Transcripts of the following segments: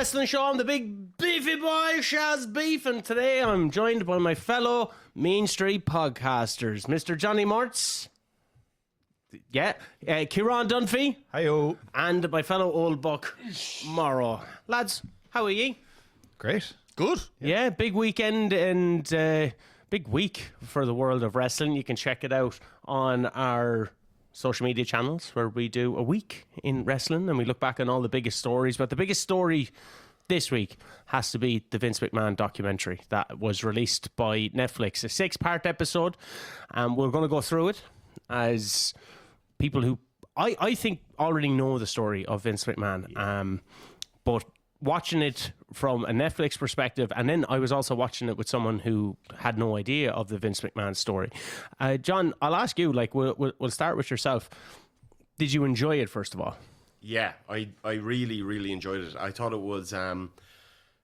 wrestling show. I'm the big beefy boy, Shaz Beef, and today I'm joined by my fellow Main Street podcasters, Mr. Johnny Morts. Yeah, Ciaran Dunphy. Hi-yo. And my fellow old buck, Morro. Lads, how are ye? Great. Good. Yeah, big weekend and big week for the world of wrestling. You can check it out on our social media channels where we do a week in wrestling and we look back on all the biggest stories. But the biggest story this week has to be the Vince McMahon documentary that was released by Netflix. A 6-part episode. We're going to go through it as people who I think already know the story of Vince McMahon. But watching it from a Netflix perspective, and then I was also watching it with someone who had no idea of the Vince McMahon story. John, I'll ask you, like, we'll start with yourself. Did you enjoy it, first of all? Yeah, I really, really enjoyed it. I thought it was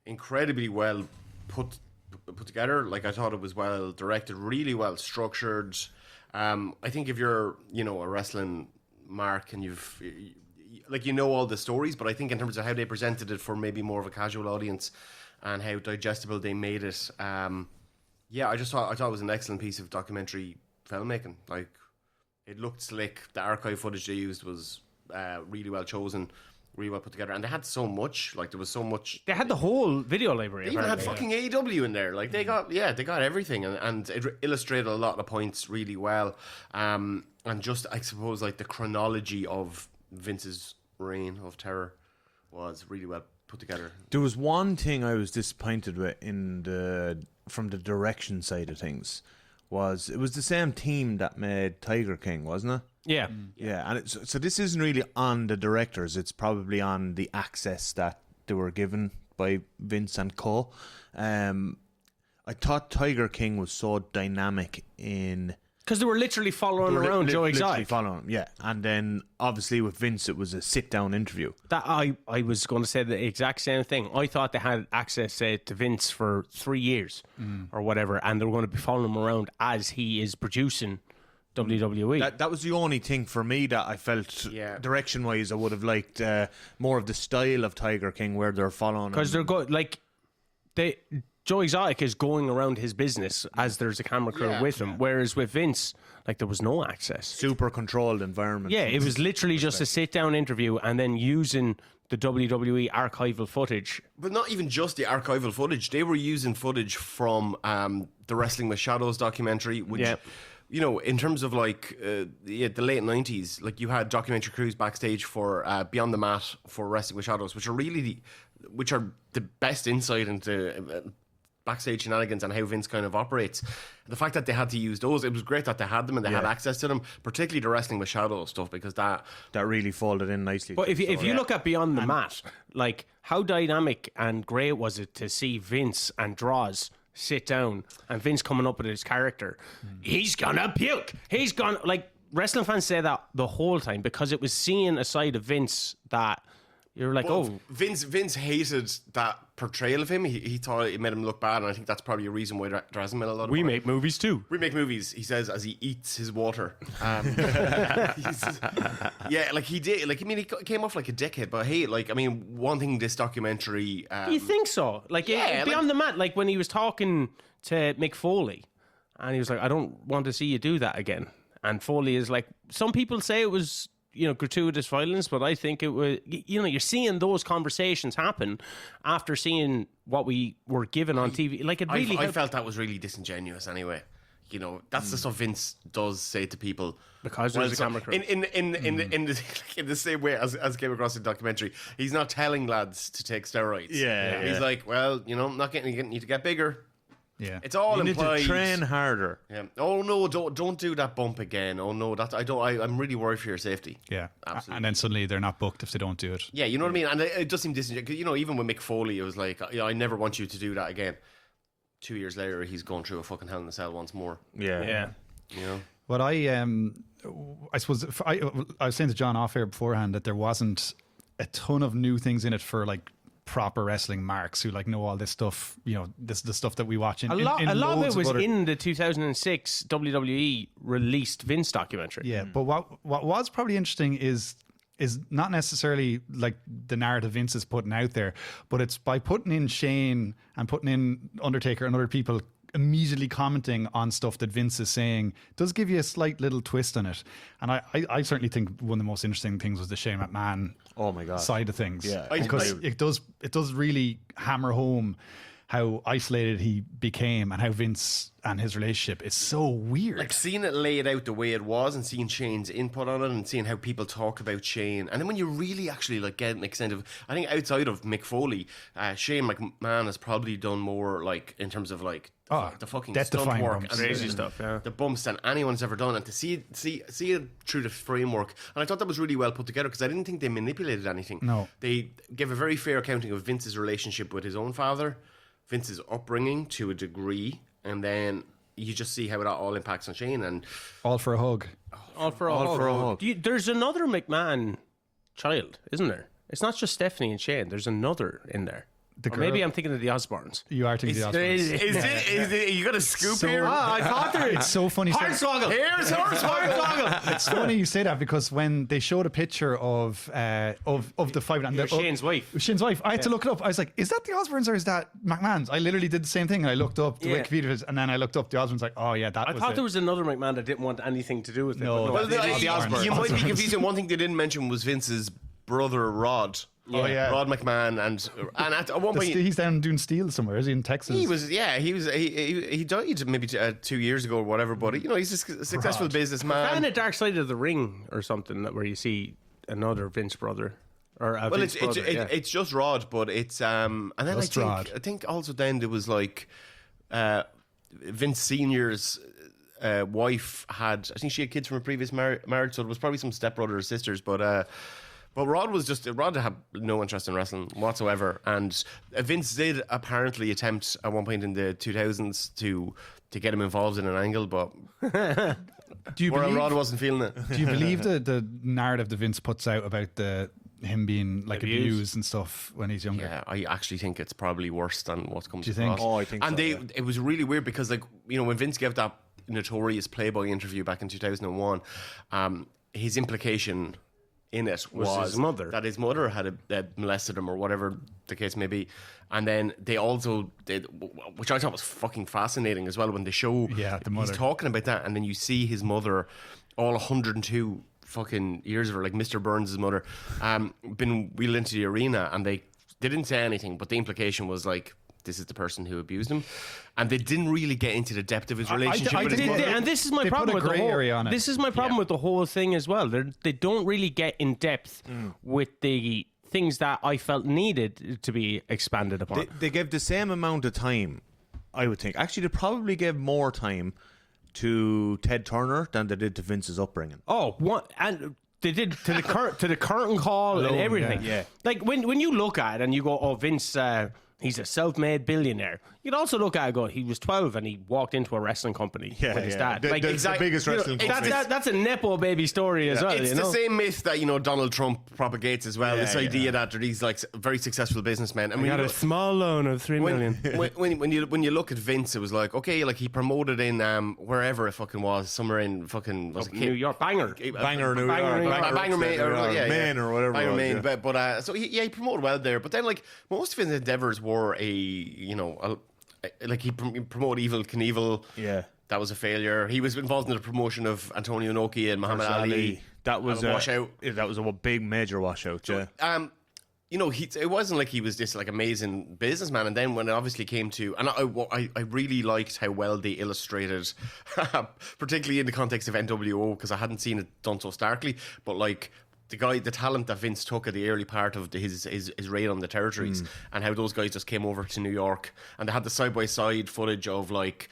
incredibly well put together. Like, I thought it was well directed, really well structured. I think if you're, a wrestling mark and you know all the stories, but I think in terms of how they presented it for maybe more of a casual audience and how digestible they made it, I thought it was an excellent piece of documentary filmmaking. Like, it looked slick. The archive footage they used was really well chosen, really well put together, and they had so much. Like, there was so much. They had the whole video library. They even had fucking AEW in there. Like, they got everything, and it illustrated a lot of points really well. And just, I suppose, like, the chronology of Vince's reign of terror was really well put together. There was one thing I was disappointed with from the direction side of things. It was the same team that made Tiger King, wasn't it? Yeah. Yeah, and so this isn't really on the directors. It's probably on the access that they were given by Vince and Co. I thought Tiger King was so dynamic in... Because they were literally following around Joe Exotic. Following him, yeah. And then, obviously, with Vince, it was a sit-down interview. That I was going to say the exact same thing. I thought they had access to Vince for 3 years or whatever, and they were going to be following him around as he is producing WWE. That was the only thing for me that I felt direction-wise I would have liked more of the style of Tiger King where they're following him. Because Joe Exotic is going around his business as there's a camera crew with him, whereas with Vince, like, there was no access. Super controlled environment. Yeah, it was literally just a sit-down interview and then using the WWE archival footage. But not even just the archival footage. They were using footage from the Wrestling with Shadows documentary, which... in terms of like the late 90s, like, you had documentary crews backstage for Beyond the Mat for Wrestling with Shadows, which are the best insight into backstage shenanigans and how Vince kind of operates. The fact that they had to use those, it was great that they had them and they had access to them, particularly the Wrestling with Shadows stuff, because that really folded in nicely. But if you look at Beyond the Mat, like, how dynamic and great was it to see Vince and Droz sit down and Vince coming up with his character. He's gonna puke. He's gonna, like, wrestling fans say that the whole time because it was seeing a side of Vince that you're like, Vince hated that portrayal of him. He thought it made him look bad, and I think that's probably a reason why there hasn't been a lot of... We make movies too. We make movies, he says, as he eats his water. Like, he did. Like, I mean, he came off like a dickhead, but hey, like, I mean, one thing this documentary... you think so? Like, Beyond the Mat, like, when he was talking to Mick Foley, and he was like, I don't want to see you do that again. And Foley is like, some people say it was... gratuitous violence, but I think it was, you're seeing those conversations happen after seeing what we were given on TV. Like, it really... I felt that was really disingenuous anyway. That's the stuff Vince does say to people. Because there's a camera crew. In the same way as came across in the documentary, he's not telling lads to take steroids. He's like, well, not getting you to get bigger. Yeah, it's all you implied. Need to train harder. Yeah. Oh no! Don't do that bump again. Oh no! I'm really worried for your safety. Yeah, absolutely. And then suddenly they're not booked if they don't do it. Yeah, you know what I mean. And it does seem disingenuous. Even with Mick Foley, it was like, I never want you to do that again. 2 years later, he's going through a fucking Hell in a Cell once more. Yeah. But I suppose I was saying to John off air beforehand that there wasn't a ton of new things in it for, like, proper wrestling marks who, like, know all this stuff. This is the stuff that we watch in. A lot of it was in the 2006 WWE released Vince documentary. Yeah, but what was probably interesting is is not necessarily like the narrative Vince is putting out there, but it's by putting in Shane and putting in Undertaker and other people immediately commenting on stuff that Vince is saying does give you a slight little twist on it. And I certainly think one of the most interesting things was the Shane McMahon side of things. Yeah. Because it does really hammer home how isolated he became and how Vince and his relationship is so weird. Like seeing it laid out the way it was and seeing Shane's input on it and seeing how people talk about Shane. And then when you really actually like get an extent of, I think outside of Mick Foley, Shane McMahon has probably done more like in terms of like the fucking stunt work and crazy stuff, the bumps than anyone's ever done. And to see it through the framework. And I thought that was really well put together because I didn't think they manipulated anything. No. They gave a very fair accounting of Vince's relationship with his own father, Vince's upbringing to a degree, and then you just see how it all impacts on Shane. And all for a hug. All for a hug. There's another McMahon child, isn't there? It's not just Stephanie and Shane. There's another in there. Or maybe I'm thinking of the Osbournes. You are thinking of the Osbournes. Is it? You got a scoop here? I thought there is. It's so funny. Hornswoggle. Here's Hornswoggle. It's funny you say that because when they showed a picture of the fight and Shane's wife. I had to look it up. I was like, is that the Osbournes or is that McMahon's? I literally did the same thing. And I looked up the Wikipedia and then I looked up the Osbournes. Like, oh yeah, that I was thought it. there was another McMahon that didn't want anything to do with it. No, Well, the Osbournes. You might be Osbournes. confusing. One thing they didn't mention was Vince's brother Rod. Rod McMahon, and at one point He's down doing steel somewhere. Is he in Texas? he died maybe 2 years ago or whatever. But he's a successful businessman. And a Dark Side of the Ring or something where you see another Vince brother. It's just Rod, but it's and then Just Rod. I think also then there was like Vince Senior's wife had, I think she had kids from a previous marriage, so it was probably some stepbrother or sisters, but Rod had no interest in wrestling whatsoever, and Vince did apparently attempt at one point in the 2000s to get him involved in an angle, but Rod wasn't feeling it. Do you believe the narrative that Vince puts out about him being like abused and stuff when he's younger? Yeah, I actually think it's probably worse than what comes Do you think? across. Oh, I think and so, it was really weird because when Vince gave that notorious Playboy interview back in 2001, his implication in it was his mother, that his mother had molested him or whatever the case may be. And then they also did, which I thought was fucking fascinating as well, when they show the mother. he's talking about that, and then you see his mother, all 102 fucking years of her, like Mr. Burns' mother, been wheeled into the arena, and they didn't say anything, but the implication was like, this is the person who abused him, and they didn't really get into the depth of his relationship with his mother. And this is my They problem put with a the grey whole. area on it. This is my problem with the whole thing as well. They don't really get in depth with the things that I felt needed to be expanded upon. They gave the same amount of time, I would think. Actually, they probably gave more time to Ted Turner than they did to Vince's upbringing. And they did to the curtain call and everything. yeah. Like when you look at it and you go, oh, Vince, he's a self-made billionaire. You'd also look at it and go, he was 12 and he walked into a wrestling company with his dad. The biggest wrestling company. That's a Nepo baby story as well. It's the same myth that Donald Trump propagates as well. This idea that these like very successful businessmen. He had a small loan of $3 million. When you look at Vince, it was like, okay, like he promoted in wherever it fucking was, somewhere in fucking New York, Bangor, New York, Bangor, Maine, Maine or whatever. Bangor, it was, Maine. yeah. But so he promoted well there. But then like most of his endeavors were like he promoted Evel Knievel. Yeah. That was a failure. He was involved in the promotion of Antonio Inoki and Muhammad Ali. That was a washout. That was a big major washout. Yeah. It wasn't like he was this like amazing businessman. And then when it obviously came to, and I really liked how well they illustrated, particularly in the context of NWO, because I hadn't seen it done so starkly. But like the talent that Vince took at the early part of his reign on the territories, and how those guys just came over to New York, and they had the side by side footage of like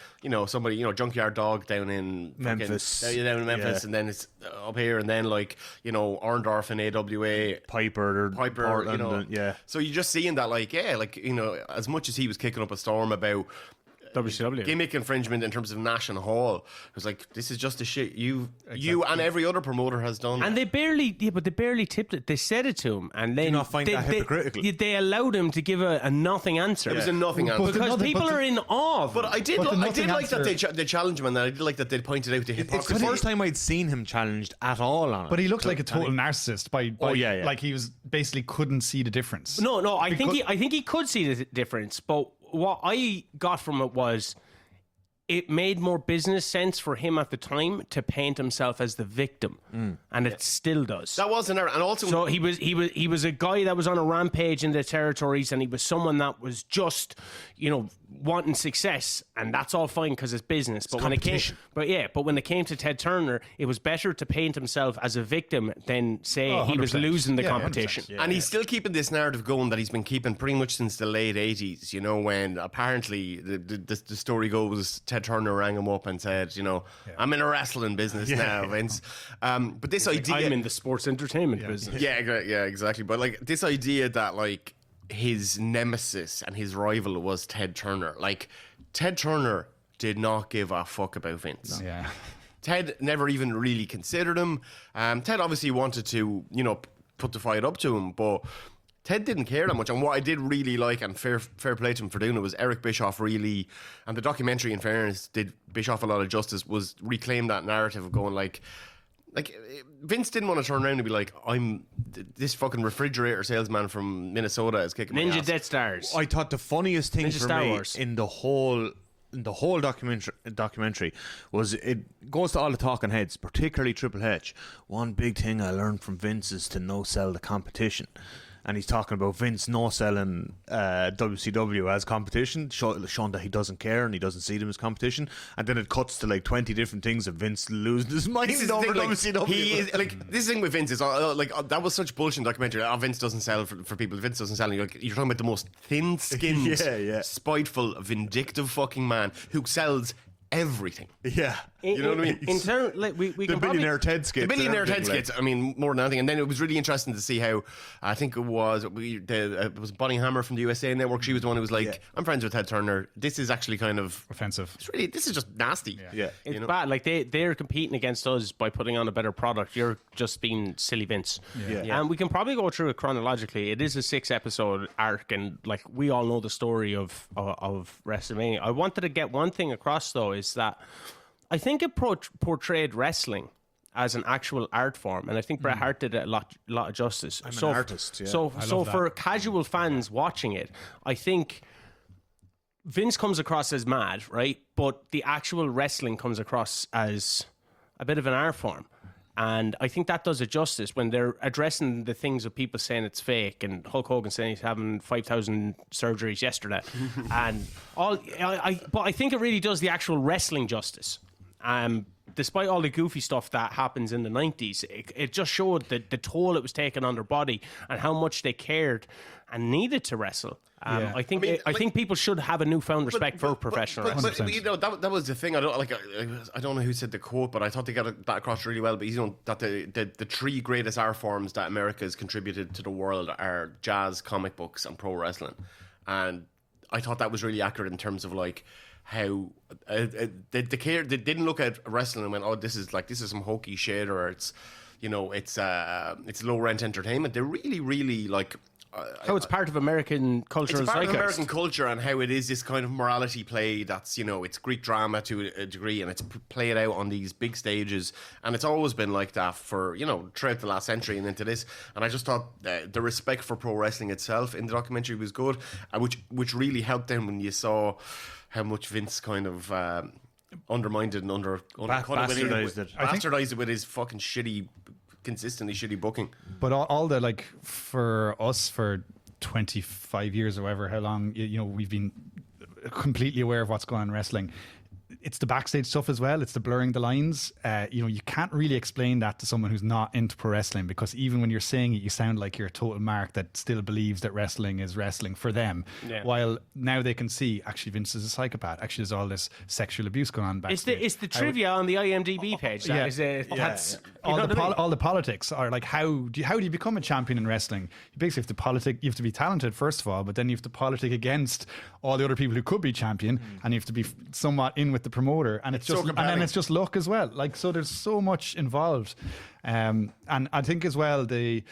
somebody Junkyard Dog down in Memphis, down in Memphis, and then it's up here, and then like Orndorff and AWA, Piper, Portland, yeah. So you're just seeing that as much as he was kicking up a storm about WCW. gimmick infringement in terms of Nash and Hall. It was like, this is just the shit you and every other promoter has done. And they barely tipped it. They said it to him, and then Do you not find that hypocritical? They allowed him to give a nothing answer. It was a nothing answer. Because people are in awe. But I did like that they challenged him, and I did like that they pointed out the It's hypocrisy. the first time I'd seen him challenged at all on it. But he looked like a total narcissist. Like he was basically couldn't see the difference. No. I think he could see the difference. But what I got from it was, it made more business sense for him at the time to paint himself as the victim, and it still does. That was an error, and also So he was a guy that was on a rampage in the territories, and he was someone that was just, wanting success, and that's all fine because it's business. But when it came to Ted Turner, it was better to paint himself as a victim than say he was 100%. losing the Yeah, competition. 100%. and he's still keeping this narrative going that he's been keeping pretty much since the late 80s, when apparently the story goes, Ted Turner rang him up and said, I'm in a wrestling business now, Vince. But this idea... I'm in the sports entertainment business. Yeah, exactly. But like this idea that like his nemesis and his rival was Ted Turner. Like, Ted Turner did not give a fuck about Vince. No. Yeah. Ted never even really considered him. Ted obviously wanted to, put the fight up to him, but Ted didn't care that much. And what I did really like, and fair play to him for doing it, was Eric Bischoff really, and the documentary, in fairness, did Bischoff a lot of justice, was reclaim that narrative of going like Vince didn't want to turn around and be like, I'm this fucking refrigerator salesman from Minnesota is kicking my Ninja ass. Death Stars. I thought the funniest thing Ninja for Star me Wars. in the whole documentary was it goes to all the talking heads, particularly Triple H. One big thing I learned from Vince is to no sell the competition. And he's talking about Vince no selling WCW as competition, showing that he doesn't care and he doesn't see them as competition. And then it cuts to like 20 different things of Vince losing his mind This is the over thing, like, WCW. he is like this thing with Vince is that was such bullshit documentary. Vince doesn't sell for people. Vince doesn't sell. You're talking about the most thin-skinned, Yeah. spiteful, vindictive fucking man who sells everything. Yeah. You know what I mean? In turn, like, we The can billionaire Ted skits. The billionaire and Ted everything, like. skits. I mean, more than anything. And then it was really interesting to see how I think it was Bonnie Hammer from the USA Network. She was the one who was like, "I'm friends with Ted Turner. This is actually kind of Offensive. this is just nasty." Yeah. It's bad. Like they're competing against us by putting on a better product. You're just being silly Vince. Yeah. And we can probably go through it chronologically. It is a 6-episode arc, and like we all know the story of WrestleMania. I wanted to get one thing across though, is that I think it portrayed wrestling as an actual art form, and I think Bret Hart did it a lot of justice. I'm an artist, yeah. So love for that. casual fans watching it, I think Vince comes across as mad, right? But the actual wrestling comes across as a bit of an art form. And I think that does it justice when they're addressing the things of people saying it's fake, and Hulk Hogan saying he's having 5,000 surgeries yesterday. And but I think it really does the actual wrestling justice. Despite all the goofy stuff that happens in the 90s, it just showed the toll it was taking on their body and how much they cared and needed to wrestle. I think people should have a newfound respect for professional wrestling. But that was the thing. I don't know who said the quote, but I thought they got that across really well. But that the three greatest art forms that America has contributed to the world are jazz, comic books, and pro wrestling. And I thought that was really accurate in terms of like how they didn't look at wrestling and went, oh, this is some hokey shit, or it's low rent entertainment. They really like. How it's part of American culture. It's part of American culture, and how it is this kind of morality play that's, it's Greek drama to a degree, and it's played out on these big stages, and it's always been like that for, throughout the last century and into this. And I just thought the respect for pro wrestling itself in the documentary was good, which really helped them when you saw how much Vince kind of undermined it and bastardized it with his fucking consistently shitty booking. But all the, like, for us, for 25 years or however, how long, we've been completely aware of what's going on in wrestling. it's the backstage stuff as well. It's the blurring the lines. You can't really explain that to someone who's not into pro wrestling, because even when you're saying it, you sound like you're a total mark that still believes that wrestling is wrestling for them. Yeah. While now they can see, actually, Vince is a psychopath. Actually, there's all this sexual abuse going on backstage. It's the trivia on the IMDb page. That's all the politics are like, how do you become a champion in wrestling? You basically you have to be talented first of all, but then you have to politic against all the other people who could be champion, and you have to be somewhat in with the promoter, and it's just so, and then it's just luck as well. Like, so there's so much involved, and I think as well the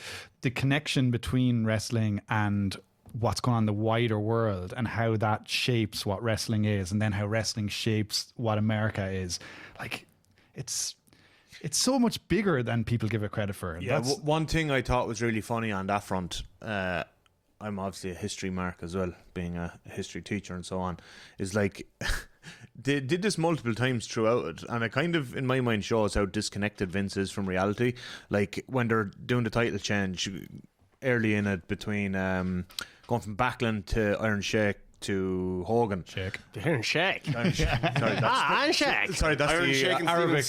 connection between wrestling and what's going on in the wider world, and how that shapes what wrestling is, and then how wrestling shapes what America is. Like, it's so much bigger than people give it credit for. Yeah, one thing I thought was really funny on that front, I'm obviously a history mark as well, being a history teacher and so on, is like they did this multiple times throughout it, and it kind of, in my mind, shows how disconnected Vince is from reality. Like, when they're doing the title change early in it, between going from Backlund to Iron Sheik to Hogan. The Iron Sheik. Sorry, that's Iron the Sheik and Arabic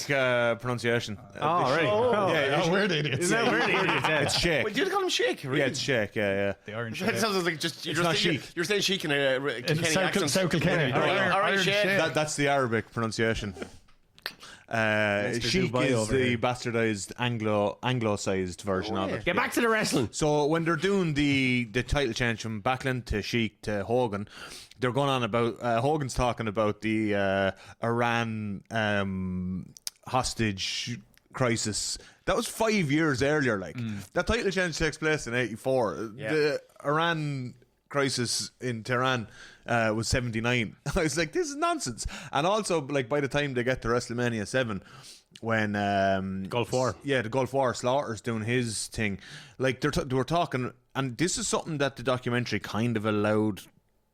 pronunciation. Oh, right. Weird idiots. Is that weird idiots? It's Sheik. Wait, do you call him Sheik? Really? Yeah, it's Sheik. Yeah. The Iron It Sheik. sounds like just you're saying Sheik in a Kenny South accent. Kilkenny. Iron Sheik. That's the Arabic pronunciation. Sheik is the bastardized Anglo-sized version of it. Get back to the wrestling. So when they're doing the title change from Backlund to Sheik to Hogan, they're going on about Hogan's talking about the Iran hostage crisis. That was 5 years earlier. Like, that title change takes place in '84. Yeah. The Iran crisis in Tehran was 79. I was like, this is nonsense. And also, like, by the time they get to WrestleMania 7, when Gulf War, the Gulf War, Slaughter's doing his thing, like, they were talking, and this is something that the documentary kind of allowed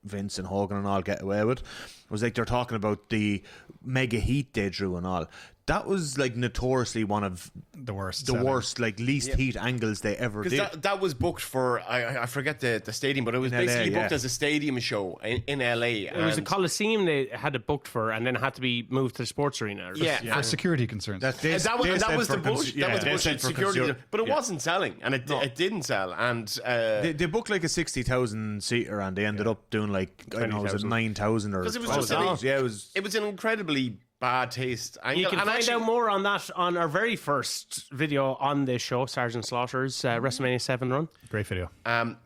Vince and Hogan and all get away with, was like, they're talking about the mega heat they drew and all. That was, like, notoriously one of the worst, like, least heat angles they ever did. That was booked for, I forget the stadium, but it was basically booked as a stadium show in LA. It was a Coliseum they had it booked for, and then it had to be moved to the sports arena. For security concerns. That was the bullshit. That was the bullshit security. But it wasn't selling, and it didn't sell. And they booked like a 60,000 seater, and they ended up doing like, I don't know, was it 9,000 or? Because it was just it was an incredibly bad taste. You can find out more on that on our very first video on this show, Sergeant Slaughter's WrestleMania 7 run. Great video. But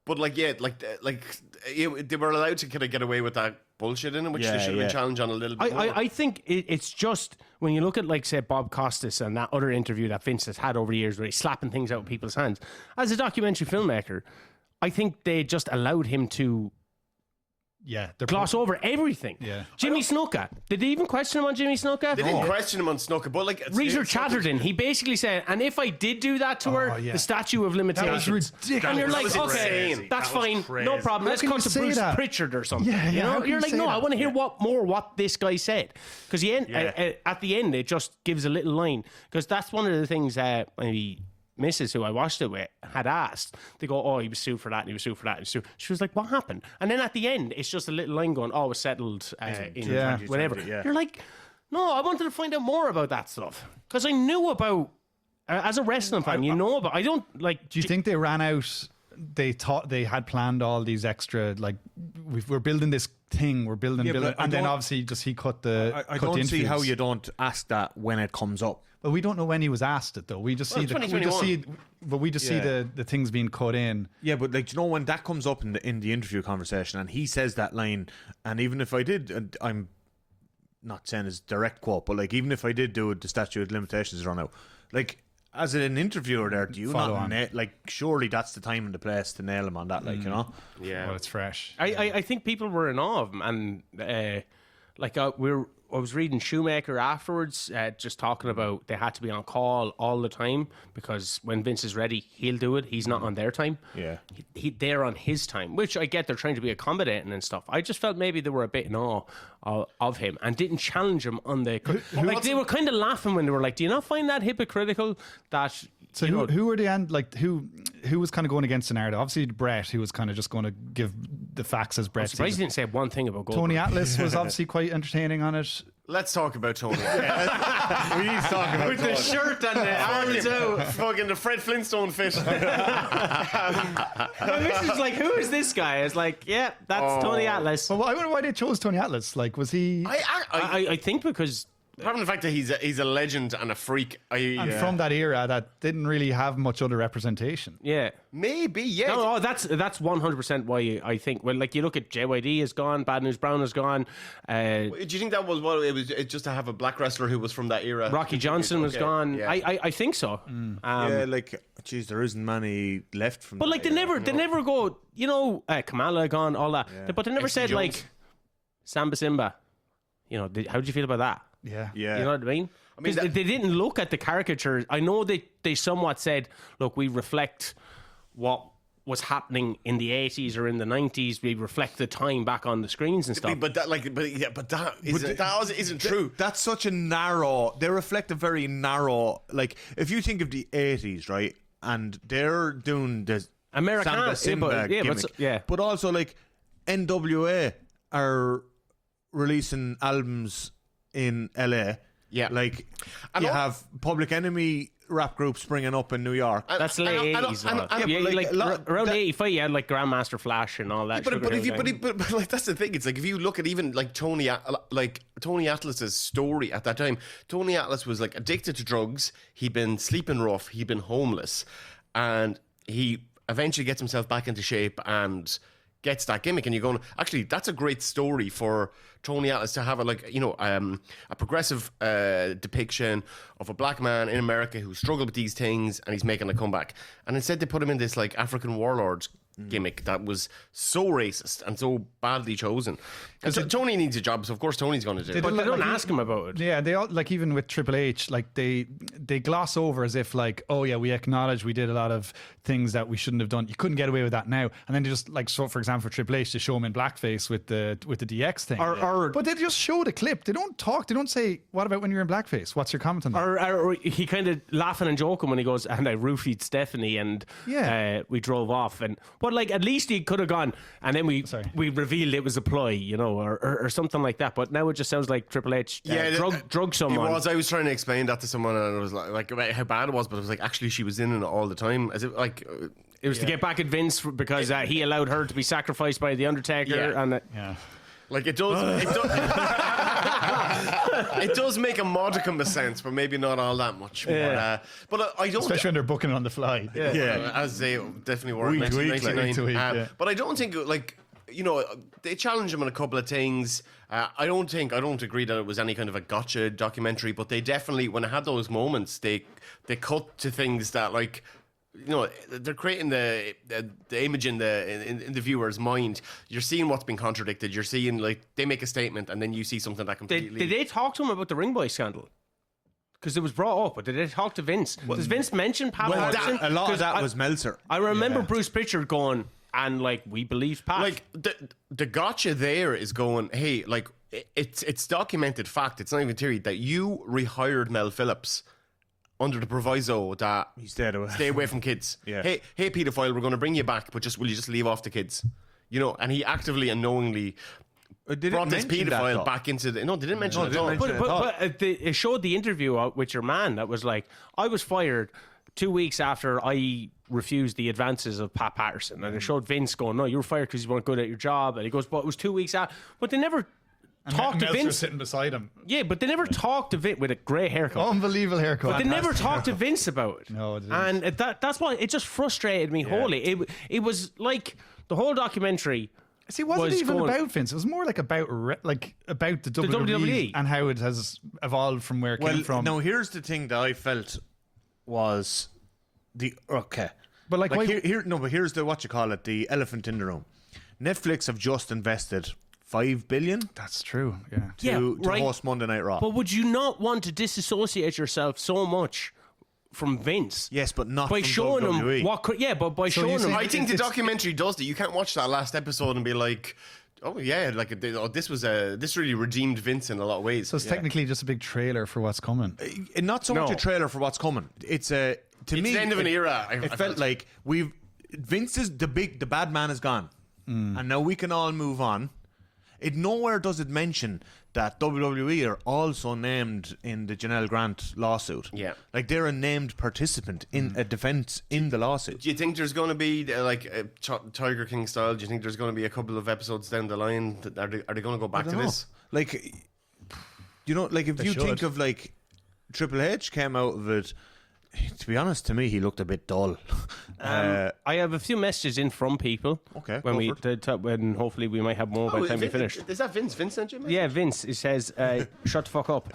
they were allowed to kind of get away with that bullshit in it, which they should have been challenged on a little bit more. I think it's just, when you look at, like, say, Bob Costas and that other interview that Vince has had over the years where he's slapping things out of people's hands, as a documentary filmmaker, I think they just allowed him to gloss over everything. Yeah. Jimmy Snuka. Did they even question him on Jimmy Snuka? They didn't question him on Snuka, but like Rita Chatterton, he basically said, and if I did do that to her, the statute of limitations. That was ridiculous. And you're like, was okay, insane. that's That was fine, crazy. no problem. Let's cut to Bruce Pritchard or something. Yeah, you know, how can you're you like, say no, that? I want to hear what this guy said, because at the end it just gives a little line, because that's one of the things that maybe Mrs. who I watched it with had asked. They go, oh, he was sued for that and he was sued for that. She was like, what happened? And then at the end, it's just a little line going, oh, it was settled in whatever. You're like, no, I wanted to find out more about that stuff, because I knew about, as a wrestling fan, you know about, I don't like. Do you think they ran out? They thought they had planned all these extra, like, we're building this thing, we're building, and then obviously just he cut the. I don't see how you don't ask that when it comes up. But we don't know when he was asked it, though. We just see the things being cut in. Yeah, but, like, you know, when that comes up in the interview conversation, and he says that line, and even if I did, and I'm not saying it's direct quote, but, like, even if I did do it, the statute of limitations run out. Like, as an interviewer there, do you Follow not like, surely that's the time and the place to nail him on that, like, you know? Yeah, well, it's fresh. I think people were in awe of him, and I was reading Shoemaker afterwards, just talking about they had to be on call all the time, because when Vince is ready, he'll do it. He's not on their time. Yeah. They're on his time, which I get. They're trying to be accommodating and stuff. I just felt maybe they were a bit in awe of him and didn't challenge him on the... they were kind of laughing when they were like, do you not find that hypocritical that... So who were the end, like, who was kind of going against the narrative? Obviously Brett, who was kind of just going to give the facts as Brett Surprised sees you it. didn't say one thing about Goldberg. Tony Atlas was obviously quite entertaining on it. Let's talk about Tony. We need to talk about With the shirt and the arms out. Fucking the Fred Flintstone fit. And this is like, who is this guy? It's like, yeah, that's Tony Atlas. Well, I wonder why they chose Tony Atlas. Like, was he I think because apart from the fact that he's a legend and a freak, from that era that didn't really have much other representation? yeah. maybe No, that's 100% why I think. Well, like you look at JYD is gone, Bad News Brown is gone. Do you think that was what it was? Just to have a black wrestler who was from that era. Rocky Johnson was Okay, gone. yeah. I think so. yeah, like, geez, there isn't many left from. But like that they era. never go. You know, Kamala gone, all that. But they never X. said Jones. like Samba Simba. You know, how did you feel about that? Yeah. Yeah. You know what I mean? mean, Because they didn't look at the caricatures. I know they somewhat said, look, we reflect what was happening in the 80s or in the 90s. We reflect the time back on the screens and stuff. But that isn't true. That's such a narrow. They reflect a very narrow. Like, if you think of the 80s, right, and they're doing the Americana, Samba Simba gimmick, but also like NWA are releasing albums in LA. Yeah. Like, And you all- have Public Enemy rap groups springing up in New York. That's late 80s. Around 85, you had like Grandmaster Flash and all that. But Sugar Hill Gang. like that's the thing. It's like if you look at even like Tony Atlas's story at that time. Tony Atlas was like addicted to drugs. He'd been sleeping rough. He'd been homeless, and he eventually gets himself back into shape and gets that gimmick. And you're going, actually, that's a great story for Tony Atlas to have a progressive depiction of a black man in America who struggled with these things and he's making a comeback. And instead they put him in this like African warlord gimmick that was so racist and so badly chosen. And Tony needs a job, so of course Tony's going to do it. But they don't ask him about it. Yeah, they all, like, even with Triple H, like they gloss over as if like, oh yeah, we acknowledge we did a lot of things that we shouldn't have done. You couldn't get away with that now. And then they just like, so for example, for Triple H, to show him in blackface with the DX thing. But they just show the clip. They don't talk. They don't say, what about when you're in blackface? What's your comment on that? Or he kind of laughing and joking when he goes, and I roofied Stephanie and we drove off. But like, at least he could have gone, and then we revealed it was a ploy, you know, or something like that. But now it just sounds like Triple H drug someone. It was. I was trying to explain that to someone, and it was like about how bad it was, but it was like, actually she was in it all the time, as if like it was to get back at Vince because he allowed her to be sacrificed by the Undertaker. Yeah. And like it does. It does make a modicum of sense, but maybe not all that much. Yeah. But I don't. Especially when they're booking it on the fly. As they definitely were in Week to week, 1999. week to week, yeah. But I don't think, like, you know, they challenged him on a couple of things. I don't agree that it was any kind of a gotcha documentary, but they definitely, when it had those moments, they cut to things that, like, you know, they're creating the image in the viewer's mind. You're seeing what's been contradicted. You're seeing, like, they make a statement and then you see something that completely. did they talk to him about the Ring Boy scandal? Because it was brought up, but did they talk to Vince? Does Vince mention Pat Patterson? A lot of 'Cause that was Meltzer. I remember Bruce Pritchard going, and like, we believe Pat. Like the gotcha there is going, hey, like it's documented fact. It's not even theory that you rehired Mel Phillips under the proviso that He stayed away. stay away from kids. Yeah. Hey, pedophile, we're going to bring you back, but will you just leave off the kids? You know, and he actively and knowingly brought this pedophile back into the. No, they didn't mention it at all. But it showed the interview with your man that was like, I was fired 2 weeks after I refused the advances of Pat Patterson, and it showed Vince going, no, you were fired because you weren't good at your job, and he goes, but it was 2 weeks after. But they never talked to Vince sitting beside him. Yeah, but they never talked to Vince with a grey haircut. Unbelievable haircut. But they never talked to Vince about it. No, they didn't. And that's why it just frustrated me wholly. It was like the whole documentary. See, it wasn't even going, about Vince. It was more like about the WWE and how it has evolved from where it came from. Now, here's the thing that I felt was But like why, but here's the what you call it, the elephant in the room. Netflix have just invested $5 billion that's true. Yeah. to right. host Monday Night Raw. But would you not want to disassociate yourself so much from Vince? Yes, but not by from showing WWE. him what. But by So showing you him, see- I think the documentary does that. You can't watch that last episode and be like, oh yeah, like this really redeemed Vince in a lot of ways. So it's technically just a big trailer for what's coming. Not so much No. a trailer for what's coming. It's me. the end of an era. I It felt felt. like Vince is the bad man is gone. and now we can all move on. It nowhere does it mention that WWE are also named in the Janelle Grant lawsuit. Yeah. Like they're a named participant in a defense in the lawsuit. Do you think there's going to be Tiger King style? Do you think there's going to be a couple of episodes down the line? Are they going to go back to this? Like, you know, like if They you should. think of like Triple H came out of it, to be honest, to me, he looked a bit dull. I have a few messages in from people. Okay, When go when hopefully we might have more by the time we finish. Is that Vince? Vince sent you a message? Yeah, Vince. He says, "Shut the fuck up."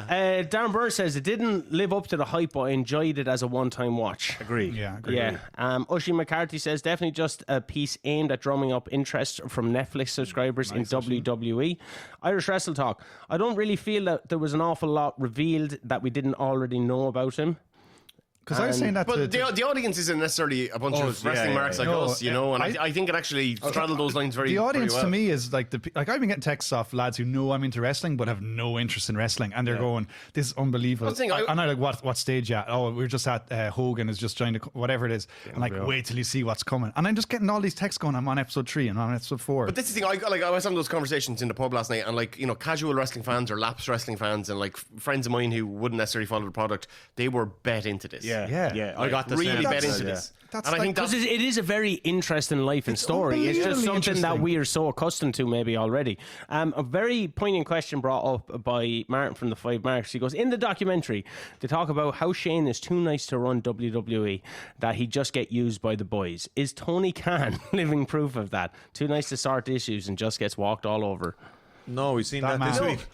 Darren Burr says it didn't live up to the hype, but I enjoyed it as a one-time watch. Agree. Yeah, agree. Yeah. Ushie McCarthy says definitely just a piece aimed at drumming up interest from Netflix subscribers in WWE. Irish Wrestle Talk. I don't really feel that there was an awful lot revealed that we didn't already know about him. Because I was saying that But to the audience isn't necessarily a bunch of wrestling marks like No, us, you know, and I think it actually straddled those lines very the audience very well. to me is like I've been getting texts off lads who know I'm into wrestling but have no interest in wrestling, and they're going, "This is unbelievable." That's the thing, And I'm like, "What stage you at?" "Oh, we're just at Hogan is just trying to whatever it is." And like, wait till you see what's coming. And I'm just getting all these texts going. I'm on episode 3 and I'm on episode 4. But this is the thing, I was having those conversations in the pub last night, and like, you know, casual wrestling fans or lapsed wrestling fans and like friends of mine who wouldn't necessarily follow the product, they were bet into this. Yeah. I got the really same bet message, into yeah. this. That's And I think like- that's Because it is a very interesting life and story. It's just unbelievably something that interesting. we are so accustomed to maybe already. A very poignant question brought up by Martin from the 5 Marks. He goes, in the documentary, they talk about how Shane is too nice to run WWE, that he just get used by the boys. Is Tony Khan living proof of that? Too nice to sort issues and just gets walked all over. No, we've seen that man. this No. week.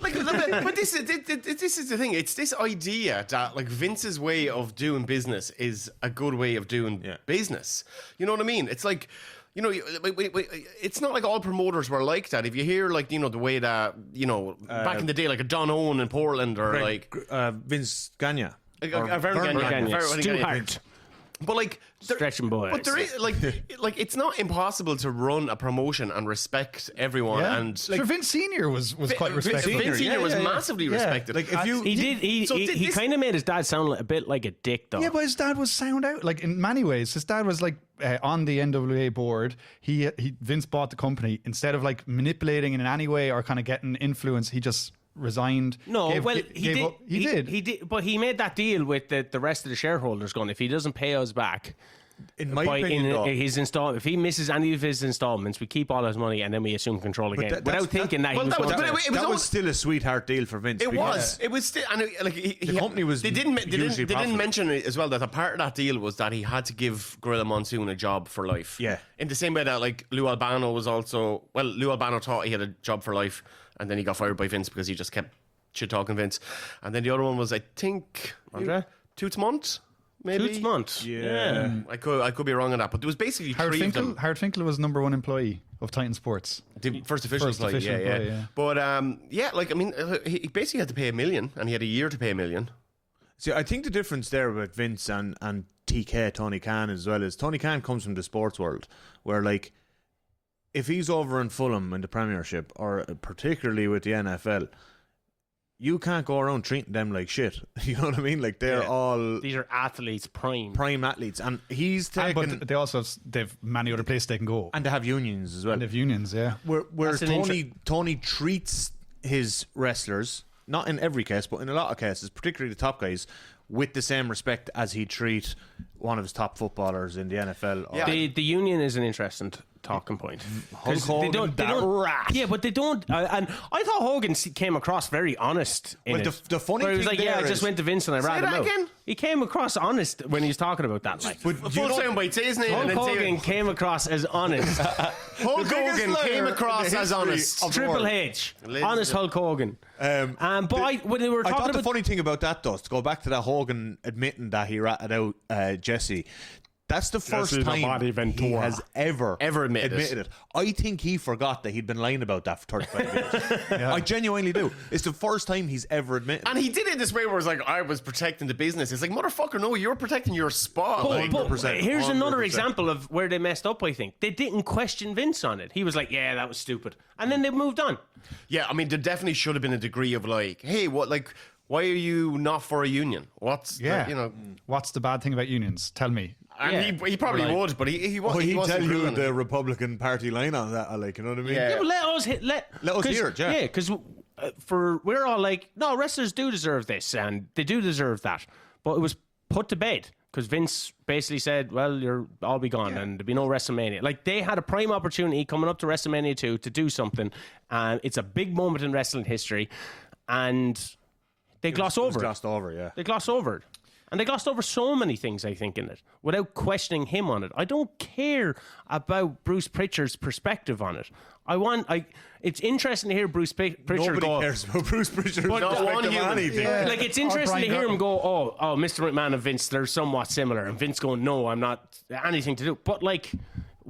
but this is the thing. It's this idea that like Vince's way of doing business is a good way of doing business. You know what I mean? It's like, you know, it's not like all promoters were like that. If you hear like, you know, the way that, you know, back in the day, like a Don Owen in Portland or like Vince Gagne. a Vern Gagne. Stu Hart. But like, Stretching boys. But there is like it's not impossible to run a promotion and respect everyone. Yeah. And Sure, Vince Senior was quite respected. Vince Senior was Yeah. massively respected. Like if you, He kind of made his dad sound a bit like a dick, though. Yeah, but his dad was sound out. Like in many ways, his dad was like on the NWA board. He Vince bought the company instead of like manipulating in any way or kind of getting influence. He just resigned. No, He did. He did, but he made that deal with the rest of the shareholders. Going, if he doesn't pay us back, in my opinion, though, his if he misses any of his installments, we keep all his money and then we assume control again, that's- without thinking that he well, was that was- going but to. it was that all- was still a sweetheart deal for Vince. It because was still, and like the company was They didn't hugely profitable. mention it as well that a part of that deal was that he had to give Gorilla Monsoon a job for life. Yeah. In the same way that like Lou Albano was also Lou Albano thought he had a job for life, and then he got fired by Vince because he just kept shit talking Vince. And then the other one was I think Andre? Tootsmont. Maybe Tootsmont. Yeah. I could be wrong on that, but there was basically Howard three of Finkel. them. Howard Finkel was #1 employee of Titan Sports. The first official First employee, official yeah. employee, yeah. But like I mean, he basically had to pay $1 million, and he had a year to pay $1 million. See, I think the difference there with Vince and TK, Tony Khan, as well, is Tony Khan comes from the sports world, where like if he's over in Fulham in the Premiership, or particularly with the NFL, you can't go around treating them like shit. You know what I mean? Like they're all These are athletes, prime. athletes, and he's And, taken. but they also they've many other places they can go. And they have unions as well. And they've unions, yeah. Where That's an Tony treats his wrestlers, not in every case, but in a lot of cases, particularly the top guys, with the same respect as he'd treat one of his top footballers in the NFL. Or The union is an interesting talking point. Hulk 'Cause Hogan, that rat. Yeah, but they don't. And I thought Hogan came across very honest. In Well, it. the funny Where he was thing like, "Yeah, I there just is- went to Vince and I ratted him that out." again? He came across honest when he was talking about that. Like, But Full soundbite, say his name, Hulk and then Hogan say came across as honest. Hulk biggest Hogan liar came in across the as history honest. of the Triple world. H, Ladies honest and- Hulk Hogan. But when they were I talking thought the about funny thing about that, though, to go back to that Hogan admitting that he ratted out Jesse, that's the first the time body he Ventura. has ever admitted it. I think he forgot that he'd been lying about that for 35 years. I genuinely do. It's the first time he's ever admitted. And he did it this way where it was like, I was protecting the business. It's like, motherfucker, no, you're protecting your spot. Like, But 100%, here's another 100%. example of where they messed up, I think. They didn't question Vince on it. He was like, yeah, that was stupid. And then they moved on. yeah, I mean, there definitely should have been a degree of like, hey, why are you not for a union? What's, Yeah. you know, What's the bad thing about unions? Tell me. And he probably would, but he Well, wasn't. he'd tell you grilling the it. Republican Party line on that. Like, you know what I mean? Yeah. Yeah, but let us hear it, yeah. Yeah, because we're all like, no, wrestlers do deserve this and they do deserve that, but it was put to bed because Vince basically said, well, you'll all be gone and there'll be no WrestleMania. Like, they had a prime opportunity coming up to WrestleMania 2 to do something, and it's a big moment in wrestling history, and they glossed over it. Glossed over, yeah. They glossed over it. And they glossed over so many things, I think, in it, without questioning him on it. I don't care about Bruce Pritchard's perspective on it. It's interesting to hear Bruce Pritchard Nobody go... cares about Bruce Pritchard's Not one perspective on human. anything. Yeah. Like, it's interesting to hear him go, oh, Mr. McMahon and Vince, they're somewhat similar. And Vince going, no, I'm not anything to do. But, like,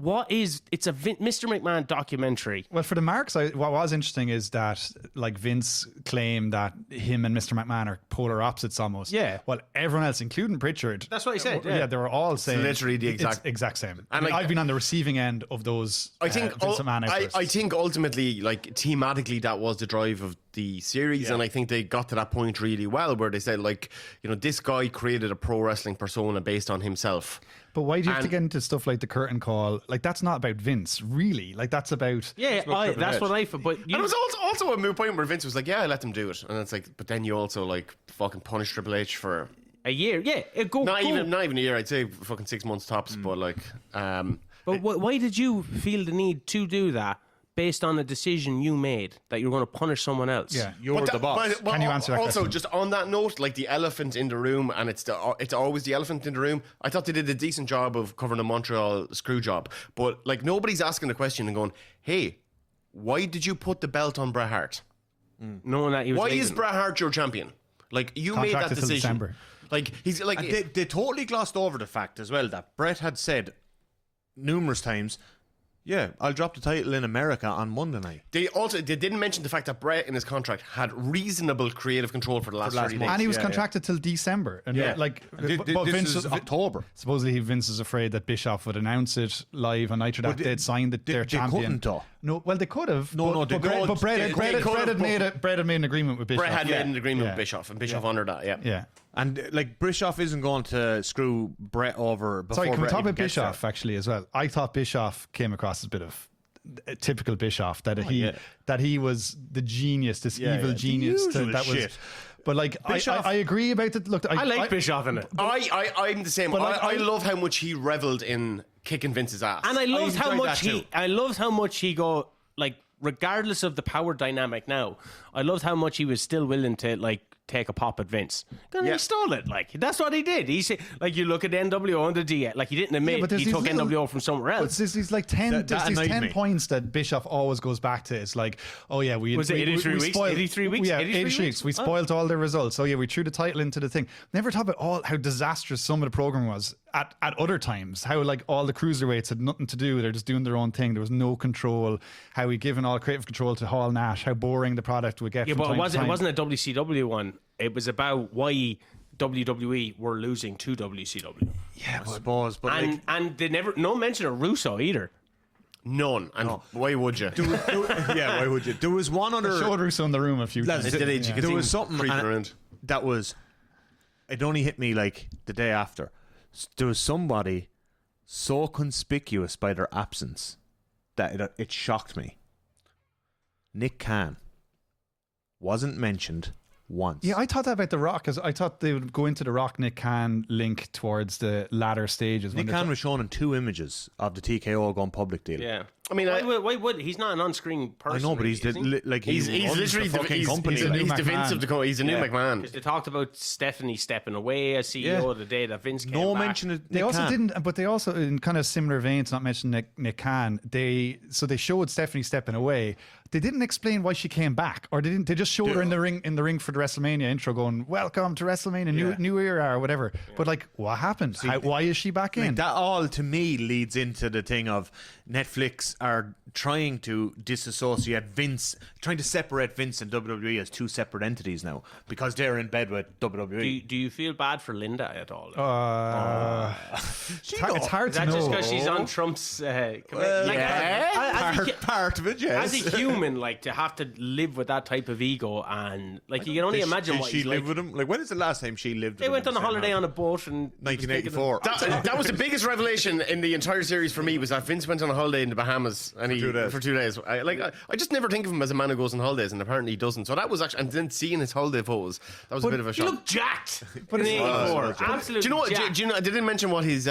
it's a Mr. McMahon documentary. Well, for the marks, what was interesting is that, like, Vince claimed that him and Mr. McMahon are polar opposites almost. Yeah. Well, everyone else, including Pritchard, That's what he said, Yeah, yeah. they were all saying literally the exact same. And, like, I've been on the receiving end of those. I think Vince McMahon outbursts. I think ultimately, like, thematically, that was the drive of the series, and I think they got to that point really well, where they said, like, you know, this guy created a pro wrestling persona based on himself. But why do you have to get into stuff like the curtain call? Like, that's not about Vince, really. Like, that's about... Yeah, that's what I feel. But And it was also a moot point where Vince was like, yeah, I let them do it, and it's like, but then you also, like, fucking punish Triple H for a year, yeah. not even a year, I'd say fucking 6 months tops, but like, But why did you feel the need to do that based on a decision you made that you're going to punish someone else? Yeah. You're the boss. But Can you answer that also, question? just on that note, like the elephant in the room, and it's always the elephant in the room. I thought they did a decent job of covering the Montreal screw job, but like nobody's asking the question and going, "Hey, why did you put the belt on Bret Hart? Knowing that he was Why leaving. is Bret Hart your champion? Like you made that Contracted till decision. December. Like he's like And they totally glossed over the fact as well that Brett had said numerous times, yeah, I'll drop the title in America on Monday night. They didn't mention the fact that Bret in his contract had reasonable creative control for the last 30 days. And he was Yeah, contracted till December. And like, but This Vince is October. Supposedly Vince is afraid that Bischoff would announce it live on Nitro that they'd signed their champion. They couldn't, though. No, well, they could have. No, they could. But Brett had made an agreement with Bischoff. Bret had made an agreement Yeah. with Bischoff, and Bischoff honoured that. Yeah. Yeah. And like Bischoff isn't going to screw Brett over before Sorry, can we Brett talk even about gets there. Bischoff actually as well? I thought Bischoff came across as a bit of a typical Bischoff, that he was the genius, this evil the genius usual that was. shit. But like, I agree about it. Look, I like Bischoff in it. I'm the same. But like, I love how much he reveled in kicking Vince's ass. And I loved how enjoyed much that too. I loved how much he go, like, regardless of the power dynamic now, I loved how much he was still willing to, like, take a pop at Vince. And he stole it. Like, that's what he did. He said, like, you look at NWO and the DX, like, he didn't admit but there's he these took little- NWO from somewhere else. But there's these like 10, That there's these annoyed 10 me. points that Bischoff always goes back to. It's like, oh yeah, we Was it 83 weeks? spoiled, 83 weeks? Yeah, 83 83 weeks? We spoiled all their results. Oh yeah, we threw the title into the thing. Never talk about how disastrous some of the program was at other times. How like all the cruiserweights had nothing to do. They're just doing their own thing. There was no control. How we given all creative control to Hall Nash. How boring the product would get. Yeah, from but time to time. it wasn't a WCW one. It was about why WWE were losing to WCW. I suppose, but like, And they never, no mention of Russo either. None. And why would you? yeah, why would you? There was one other. Showed Russo in the room a few Lads, times. You could there see was him something creeping and around. that was. It only hit me like the day after. There was somebody so conspicuous by their absence that it shocked me. Nick Khan wasn't mentioned once. Yeah, I thought that about The Rock, because I thought they would go into The Rock Nick Khan link towards the latter stages. Nick Khan was shown in 2 images of the TKO going public deal. Yeah. I mean, why would he's not an on-screen person? I know, but really, he's is he? like he's literally the fucking company. he's a new he's the Vince McMahon. of the company. He's a new Yeah. McMahon. 'Cause they talked about Stephanie stepping away as CEO Yeah. the day that Vince came no back. mention of They Nick also Khan. didn't, but they also, in kind of similar veins, not mentioning Nick Khan. They showed Stephanie stepping away. They didn't explain why she came back, or they didn't. They just showed her in the ring for the WrestleMania intro, going "Welcome to WrestleMania, new era" or whatever. But like, what happened? Why is she back in? Like, that all to me leads into the thing of Netflix are trying to disassociate Vince, trying to separate Vince and WWE as two separate entities now because they're in bed with WWE. Do you feel bad for Linda at all? It's hard Is to that know. just because she's on Trump's Part of it, yes. as a human, like to have to live with that type of ego, and like you can only imagine did what she he's live like. with him? Like, when is the last time she lived with They him went in on a the same holiday house? on a boat in 1984. That was the biggest revelation in the entire series for me, was that Vince went on a holiday in the Bahamas and for 2 days. I just never think of him as a man who goes on holidays, and apparently he doesn't. So that was actually, and then seeing his holiday photos, that was a bit of a He shock. looked jacked. But it's- Absolutely. Do you know what? jacked. Do you know? I didn't mention what his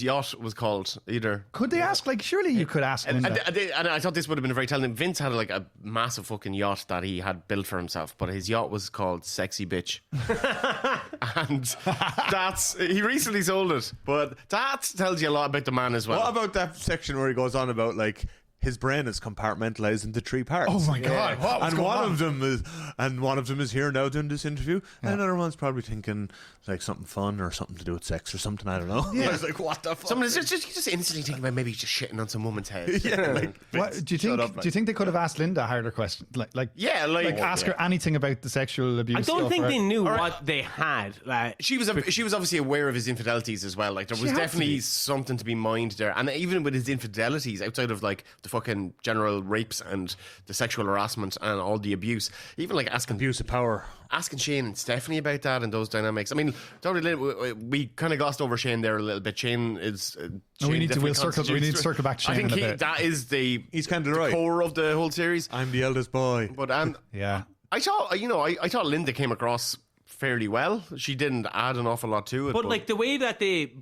yacht was called either. Could they ask? Like, surely you could ask Linda. And I thought this would have been very telling. Vince had like a massive fucking yacht that he had built for himself, but his yacht was called Sexy Bitch. And he recently sold it, but that tells you a lot about the man as well. What about that section where he goes on about like his brain is compartmentalized into three parts? Oh my God, what was and going one on? of them is here now doing this interview, and another one's probably thinking like something fun or something to do with sex or something. I don't know. Yeah. I was like, what the fuck? Someone is just instantly thinking about maybe just shitting on some woman's head. Yeah, like, What, do you think? shut up, Do you think they could have asked Linda a harder question? Like ask her anything about the sexual abuse. I don't stuff, think or- they knew what they had. Like, She was obviously aware of his infidelities as well. Like there was had to definitely be. something to be mined there, and even with his infidelities, outside of like the fucking general rapes and the sexual harassment and all the abuse, even like asking abuse of power. Shane and Stephanie about that and those dynamics. I mean, we kind of glossed over Shane there a little bit. Shane is. No, we need to- definitely we need to circle back to I Shane think in a bit. that is He's kind of the right. core of the whole series. I'm the eldest boy. But Yeah. I thought I thought Linda came across fairly well. She didn't add an awful lot to it. but like the way that they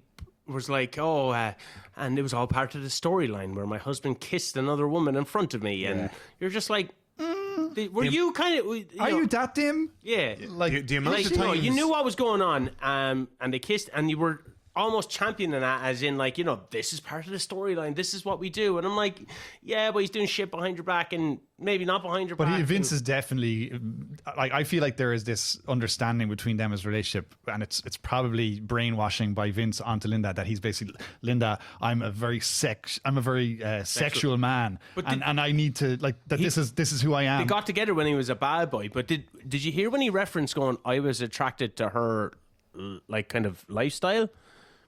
was like, and it was all part of the storyline where my husband kissed another woman in front of me, and you're just like, were you kind of? Are you that dim? Yeah, Like, The amount like of you know, times you knew what was going on, and they kissed, and you were almost championing that as in like, this is part of the storyline, this is what we do, and I'm like, yeah, but he's doing shit behind your back and maybe not behind your back. Vince is definitely like, I feel like there is this understanding between them as a relationship, and it's probably brainwashing by Vince onto Linda that he's basically, Linda, I'm a very sexual man, and I need to like that. This is who I am. They got together when he was a bad boy, but did you hear when he referenced going, I was attracted to her like kind of lifestyle?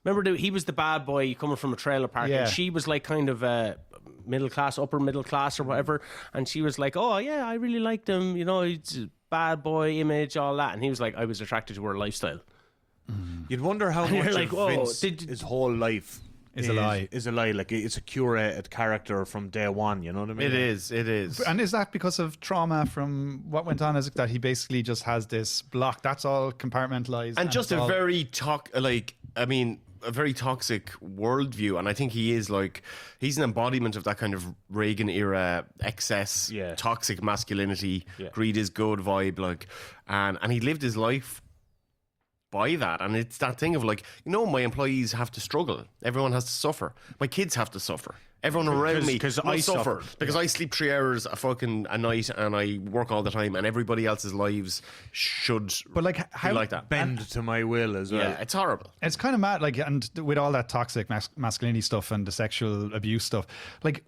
Remember he was the bad boy coming from a trailer park, Yeah. and she was like kind of middle class, upper middle class or whatever, and she was like, oh yeah, I really liked him, he's a bad boy image, all that, and he was like, I was attracted to her lifestyle. You'd wonder how you're much like, of whoa, Vince, did- his whole life Is a lie. Is a lie. Like, it's a curated character from day one. You know what I mean? it is. And is that because of trauma from what went on? Is it that he basically just has this block? That's all compartmentalized, And just it's a all- very a very toxic worldview, and I think he's an embodiment of that kind of Reagan era excess, Yeah. toxic masculinity, greed is good vibe, and he lived his life by that, and it's that thing of my employees have to struggle, everyone has to suffer, my kids have to suffer. Everyone around me Because I must suffer suffered. because I sleep 3 hours a night and I work all the time, and everybody else's lives should But like, how be like that. Bend to my will as well. Yeah, it's horrible. It's kind of mad, and with all that toxic masculinity stuff and the sexual abuse stuff,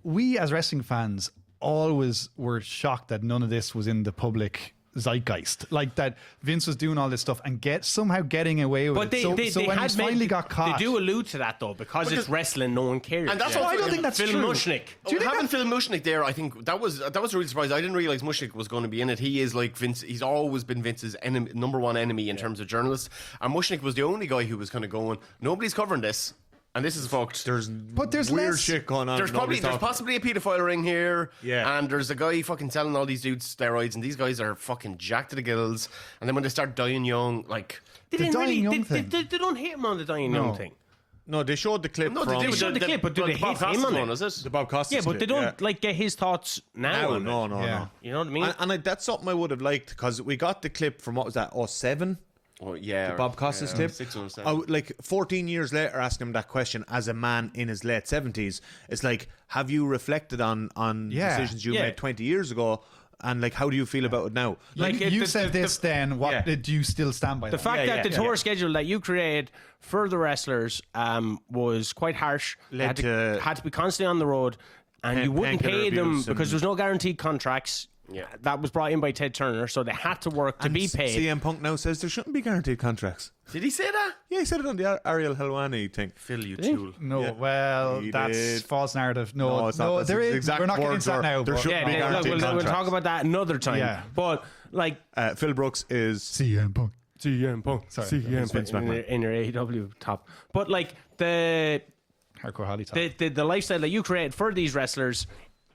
we as wrestling fans always were shocked that none of this was in the public zeitgeist, like that Vince was doing all this stuff and somehow getting away with But it. So when he finally got caught, They do allude to that though, because it's wrestling, no one cares. And that's No, what I don't think that's Phil true. Mushnick. Do you think having Phil Mushnick there, I think that was a real surprise. I didn't realize Mushnick was going to be in it. He is like Vince. He's always been Vince's number one enemy in terms of journalists. And Mushnick was the only guy who was kind of going, nobody's covering this, and this is fucked. There's there's weird less- shit going on. There's possibly a paedophile ring here, Yeah. and there's a guy fucking selling all these dudes steroids, and these guys are fucking jacked to the gills. And then when they start dying young, They The didn't dying young they, thing. they don't hit him on the dying young thing. No, they showed the clip no, from they do. They showed the clip, but do they Bob hit him Costas on one, it? is it? the Bob Costas Yeah, but clip, they don't get his thoughts now. No, on it. no. You know what I mean? And that's something I would have liked, because we got the clip from, what was that, 07? Oh, yeah, The Bob Costas clip. 6 or 7. I would, 14 years later, asking him that question as a man in his late 70s. It's like, have you reflected on Yeah, decisions you yeah. made 20 years ago? And how do you feel about it now? you the- said this, then what Yeah. do you still stand by? The that? fact that the tour yeah. schedule that you created for the wrestlers was quite harsh. They Led had to be constantly on the road. and you wouldn't painkiller pay them abuse because and- there's no guaranteed contracts. Yeah. That was brought in by Ted Turner, so they had to work to And be paid. CM Punk now says there shouldn't be guaranteed contracts. Did he say that? Yeah, he said it on the Ariel Helwani thing. Phil, you tool. No, Yeah. well, He that's did. false narrative. No, it's not. That's there the is. exact We're not getting words into that are, now. there but- should Yeah, be look, guaranteed we'll contracts. talk about that another time. Yeah. But like Phil Brooks is CM Punk. CM Punk, Sorry, CM Vince Punk McMahon. in your AEW top. But like the Hardcore Holly top. the lifestyle that you created for these wrestlers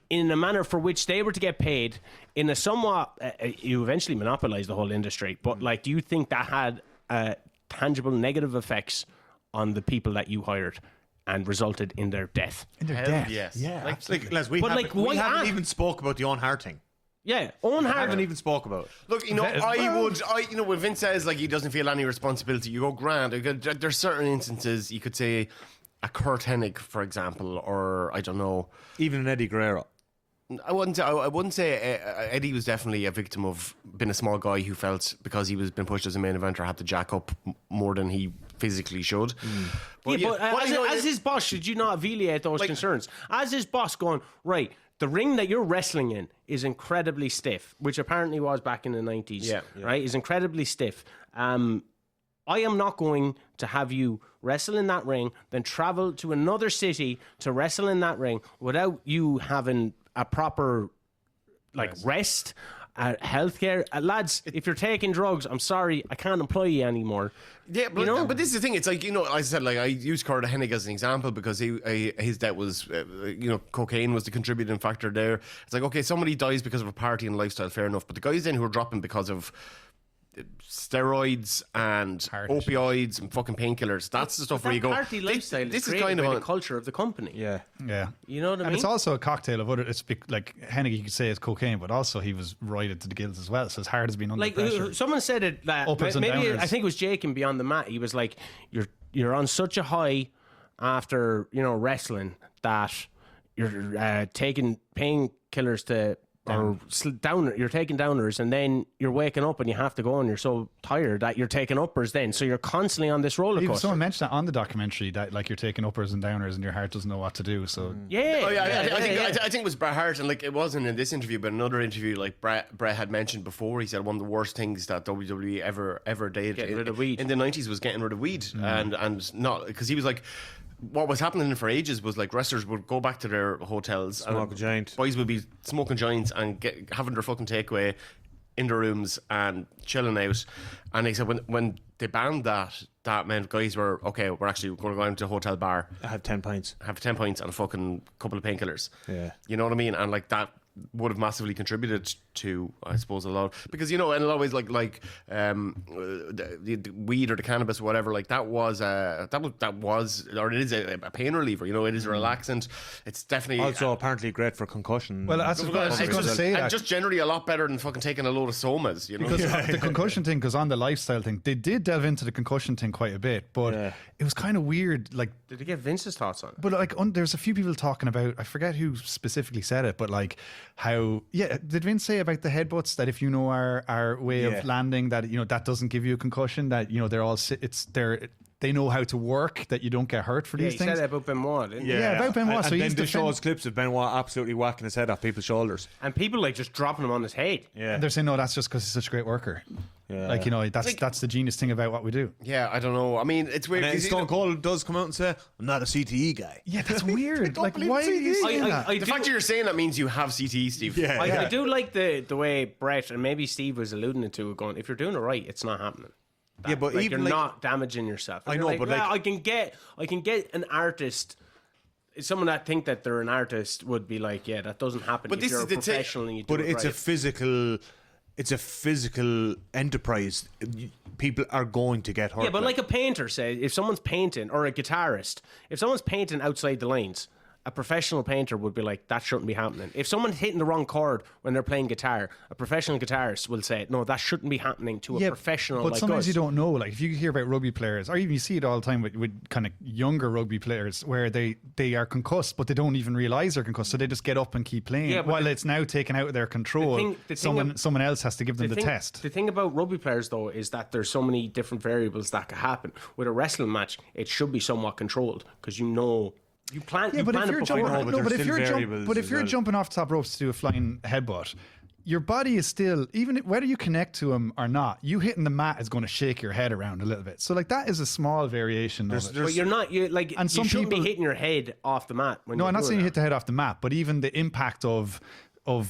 in a manner for which they were to get paid in a somewhat you eventually monopolized the whole industry, but like do you think that had tangible negative effects on the people that you hired and resulted in their death? In their Hell death. yes. Yeah. like, Les, we But, haven't, like, we why haven't not? even spoke about the Owen Hart thing. Yeah, Owen Hart. Haven't even spoke about it. Look, when Vince says like he doesn't feel any responsibility, you go, grand. There's certain instances you could say a Kurt Hennig, for example, or I don't know. Even an Eddie Guerrero. I wouldn't say Eddie was definitely a victim of being a small guy who felt because he was been pushed as a main eventer had to jack up more than he physically should. But as his boss, should you not alleviate those Like- concerns? As his boss, going right, the ring that you're wrestling in is incredibly stiff, which apparently was back in the 90s. Yeah. Right, is incredibly stiff. I am not going to have you wrestle in that ring, then travel to another city to wrestle in that ring without you having a proper rest. Healthcare, lads. If you're taking drugs, I'm sorry, I can't employ you anymore. Yeah, but but this is the thing. It's like, I said, like, I use Kurt Hennig as an example because his debt was, cocaine was the contributing factor there. It's like, okay, somebody dies because of a party and lifestyle, fair enough. But the guys then who are dropping because of steroids and opioids and fucking painkillers, that's the stuff where you go. Party lifestyle This is is kind of the culture of the company. Yeah. Yeah. You know what I mean? And it's also a cocktail of other. It's like Hennig, you could say is cocaine, but also he was roided to the gills as well. So his heart has been under like pressure. someone said it that Uppers and maybe downers. I think it was Jake in Beyond the Mat. He was like, you're on such a high after wrestling that you're taking painkillers to you're taking downers, and then you're waking up and you have to go, and you're so tired that you're taking uppers. Then so you're constantly on this roller Even coaster. someone mentioned that on the documentary that like you're taking uppers and downers and your heart doesn't know what to do. So Yeah, Oh, yeah, yeah. I think it was Bret Hart, and like it wasn't in this interview, but another interview like Bret had mentioned before. He said one of the worst things that WWE ever did Getting rid of weed. in the 90s was getting rid of weed, and not because he was like. What was happening for ages was like wrestlers would go back to their hotels, Smoke a joint. boys would be smoking joints and having their fucking takeaway in their rooms and chilling out. And he said when they banned that meant guys were okay. We're actually going to go into a hotel bar, I have 10 pints. have 10 points and a fucking couple of painkillers. Yeah. You know what I mean? And like that would have massively contributed to, I suppose, a lot because in a lot of ways the weed or the cannabis or whatever, like that was or it is a pain reliever. It is a relaxant. It's definitely Also, apparently great for concussion. well, that's what I was it's going to just, say. and That. just generally a lot better than fucking taking a load of somas. Because the concussion thing, because on the lifestyle thing, they did delve into the concussion thing quite a bit, but Yeah. it was kind of weird. Like, Did you get Vince's thoughts on it? but like, there's a few people talking about. I forget who specifically said it, but like how. Yeah, did Vince say about the headbutts that if you know our way Yeah. of landing, that that doesn't give you a concussion, that they're all they know how to work, that you don't get hurt for Yeah, these he things. said that about Benoit, didn't he? Yeah, about Benoit. And So then he's they shows clips of Benoit absolutely whacking his head off people's shoulders. And people like just dropping him on his head. Yeah. And they're saying, no, that's just because he's such a great worker. Yeah. Like, that's the genius thing about what we do. Yeah, I don't know. I mean, it's weird. And then 'cause, Stone Cold does come out and say, I'm not a CTE guy. Yeah, that's weird. Like, believe why are you CTE. saying that? the fact that you're saying that means you have CTE, Steve. Yeah. I do like the way Brett and maybe Steve was alluding to it, going, if you're doing it right, it's not happening. Yeah, but Like, even you're like, not damaging yourself. I You're know, like, but well, like- I can get an artist. Someone that think that they're an artist would be like, yeah, that doesn't happen. But if this you're is a the thing- professional and you do but it it's right. a physical enterprise. People are going to get hurt. Yeah, but like a painter says, if someone's painting, or a guitarist, if someone's painting outside the lines, a professional painter would be like, that shouldn't be happening. If someone's hitting the wrong chord when they're playing guitar, a professional guitarist will say, no, that shouldn't be happening to a professional but like sometimes us. you don't know. Like, if you hear about rugby players, or even you see it all the time with kind of younger rugby players, where they are concussed, but they don't even realize they're concussed, so they just get up and keep playing. Yeah, but while it's now taken out of their control, the thing someone else has to give them the test. The thing about rugby players, though, is that there's so many different variables that could happen. With a wrestling match, it should be somewhat controlled because You plan. Yeah, you but plan if it you're beforehand. jumping, but no, but there's if still you're variables but if as you're well. jumping off the top ropes to do a flying headbutt, your body is still, even whether you connect to him or not, you hitting the mat is going to shake your head around a little bit. So like that is a small variation of it. But you're not. You like. And you some shouldn't people- be hitting your head off the mat. When No, you're I'm not doing saying you that. hit the head off the mat, but even the impact of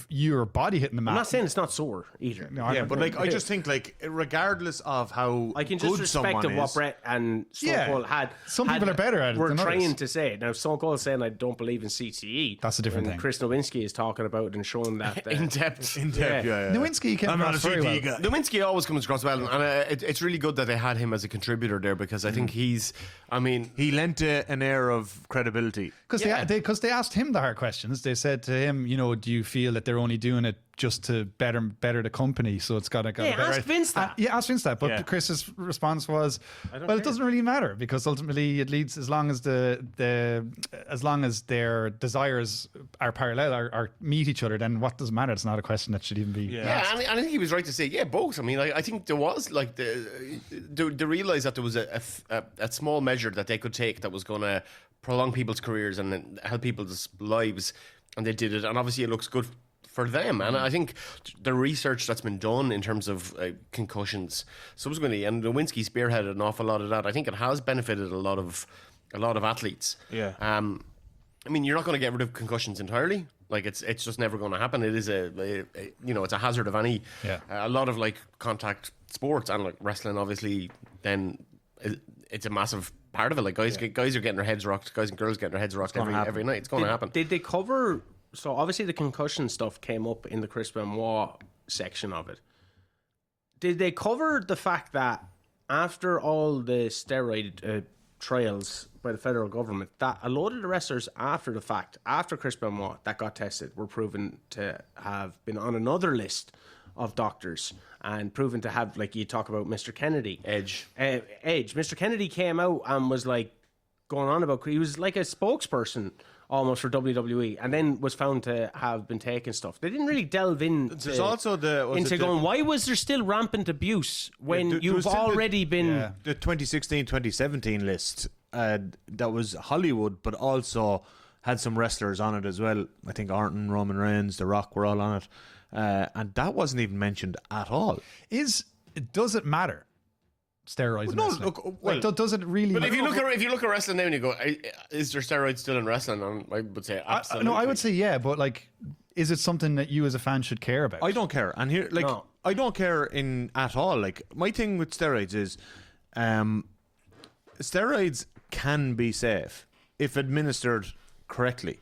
your body hitting the mat. I'm not saying it's not sore either. No, Yeah, but like I just think like regardless of how I can good just someone respect of what is, Brett and Stone Yeah. Cold had. Some people are better at it We're than trying others. to say now. Stone Cold saying I don't believe in CTE. That's a different when thing. Chris Nowinski is talking about it and showing that In depth. in depth, yeah. Nowinski came I'm not a across very CTE well. guy. Nowinski always comes across well, and it's really good that they had him as a contributor there because I think he's. I mean, He lent an air of credibility. Because they asked him the hard questions. They said to him, do you feel that they're only doing it just to better the company? So it's got to Yeah, ask Vince that. ask Vince that. But Yeah. Chris's response was, well, it doesn't really matter because ultimately it leads as long as as long as their desires are parallel or meet each other. Then what does matter? It's not a question that should even be. yeah, and I think he was right to say both. I mean, I think there was like they realized that there was a small measure that they could take that was going to prolong people's careers and help people's lives, and they did it. And obviously, it looks good for them. And I think the research that's been done in terms of concussions subsequently, and Nowinski spearheaded an awful lot of that. I think it has benefited a lot of athletes. Yeah. I mean, you're not going to get rid of concussions entirely. Like it's just never going to happen. It is it's a hazard of any. Yeah. A lot of like contact sports and like wrestling, obviously, then it's a massive part of it. Like guys are getting their heads rocked. Guys and girls getting their heads rocked every night. It's going to happen. Did they cover? So obviously the concussion stuff came up in the Chris Benoit section of it. Did they cover the fact that after all the steroid trials by the federal government, that a lot of the wrestlers after the fact, after Chris Benoit, that got tested, were proven to have been on another list of doctors and proven to have, like you talk about Mr. Kennedy. Edge. Mr. Kennedy came out and was like going on about, he was like a spokesperson almost for WWE, and then was found to have been taking stuff. They didn't really delve in. There's also why was there still rampant abuse when there you've was still already been. the 2016-2017 list that was Hollywood, but also had some wrestlers on it as well. I think Orton, Roman Reigns, The Rock were all on it, and that wasn't even mentioned at all. Does it matter? Steroids. No, in wrestling? look, well, does it really? But if you look at wrestling now and you go, is there steroids still in wrestling? And I would say absolutely. No, I would say yeah, but like, is it something that you as a fan should care about? I don't care, and here, like, No. I don't care at all. Like, my thing with steroids is, steroids can be safe if administered correctly.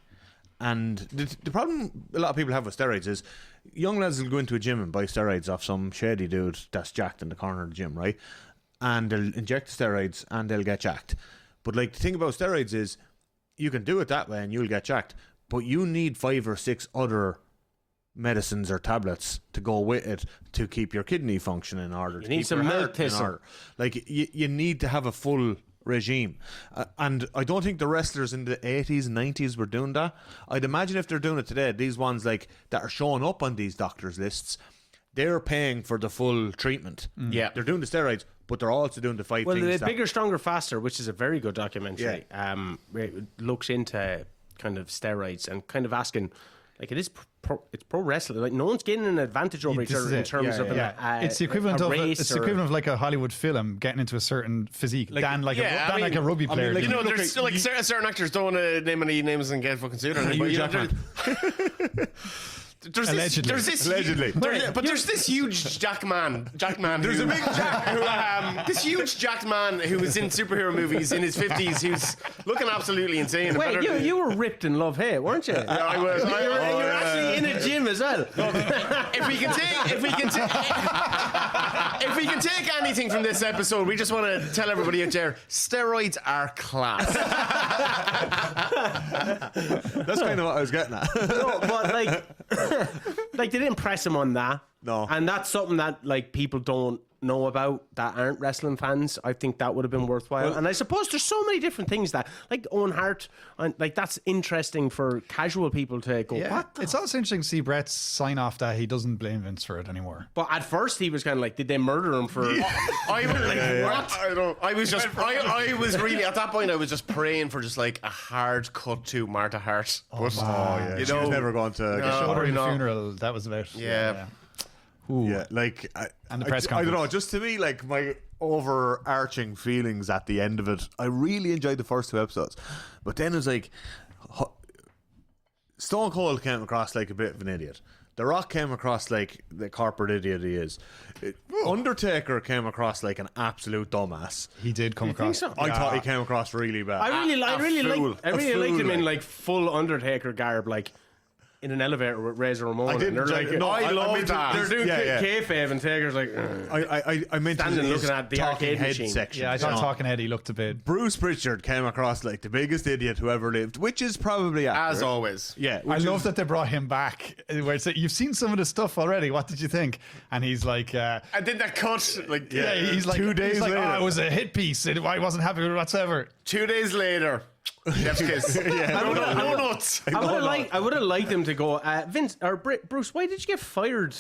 And the problem a lot of people have with steroids is young lads will go into a gym and buy steroids off some shady dude that's jacked in the corner of the gym, right? And they'll inject the steroids and they'll get jacked. But like the thing about steroids is you can do it that way and you'll get jacked, but you need 5 or 6 other medicines or tablets to go with it to keep your kidney function in order. You need some milk thistle. Like you need to have a full regime, and I don't think the wrestlers in the 80s and 90s were doing that. I'd imagine if they're doing it today, these ones like that are showing up on these doctors lists, they're paying for the full treatment. Yeah. They're doing the steroids, but they're also doing the 5 Well, things. the Bigger, Stronger, Faster, which is a very good documentary, it looks into kind of steroids and kind of asking, like, it's pro wrestling. Like, no one's getting an advantage over each other in terms of it's the equivalent a of race it's the equivalent of like a Hollywood film getting into a certain physique than like a rugby player. You know, Look there's at- like certain actors don't want to name any names and get fucking sued. Hugh Jackman. There's Allegedly. there's this huge Jackman. There's a big Jack, this huge jacked man who was in superhero movies in his 50s, who's looking absolutely insane. Wait, you were ripped in Love Hate, weren't you? Yeah, I was. You were actually in a gym as well. If we can take anything from this episode, we just want to tell everybody out there: steroids are class. That's kind of what I was getting at. No, but like they didn't press him on that. No. And that's something that like people don't know about that aren't wrestling fans, I think that would have been worthwhile. And I suppose there's so many different things that, like Owen Hart, and like that's interesting for casual people to go, what the It's also interesting to see Brett's sign off that he doesn't blame Vince for it anymore. But at first he was kind of like, did they murder him for... I was like, what? I don't. I was just. I was really at that point. I was just praying for just like a hard cut to Martha Hart. But, yeah. you She was know, never going to get No. shot. Or in the no. funeral, that was about. Yeah. Ooh. Yeah, like And the press I don't know. conference. Just to me, like my overarching feelings at the end of it, I really enjoyed the first 2 episodes, but then it was like Stone Cold came across like a bit of an idiot. The Rock came across like the corporate idiot he is. Undertaker came across like an absolute dumbass. He did come think across. so? I thought he came across really bad. I really fool. liked him in like- like full Undertaker garb, like in an elevator with Razor Ramon. I didn't and they're enjoy- like, no, I I love meant that. to- They're doing yeah. kayfabe, and Taker's like, I meant Standing his looking at the talking arcade head machine. section. Yeah, I thought you know. Talking Head, he looked a bit. Bruce Pritchard came across like the biggest idiot who ever lived, which is probably accurate. as always. Yeah, I which love is- that they brought him back. Where it's like, you've seen some of the stuff already. What did you think? And he's like, I did that cut. Like yeah, he's like, 2 days he's like, later. oh, it was a hit piece. I wasn't happy with it whatsoever. 2 days later, chef's kiss. No nuts. I would have liked him to go, Vince or Bruce. Why did you get fired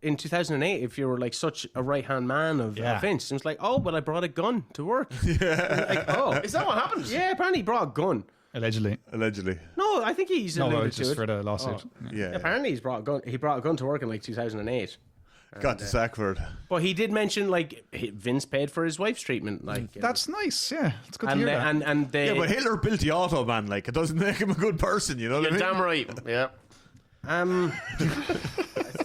in 2008 if you were like such a right hand man of Vince? And it's like, oh, well, I brought a gun to work. Like, oh, Is that what happened? yeah, apparently he brought a gun. Allegedly. No, I think he's No, alluded just to for it. the lawsuit. yeah, Apparently he's brought a gun. He brought a gun to work in like 2008. got to Sackford. But he did mention like Vince paid for his wife's treatment. Like That's nice. Yeah, it's good to and hear they, that. and they Yeah, but Hitler built the Autobahn. Like, it doesn't make him a good person. You know what I You're mean? damn right. Yeah.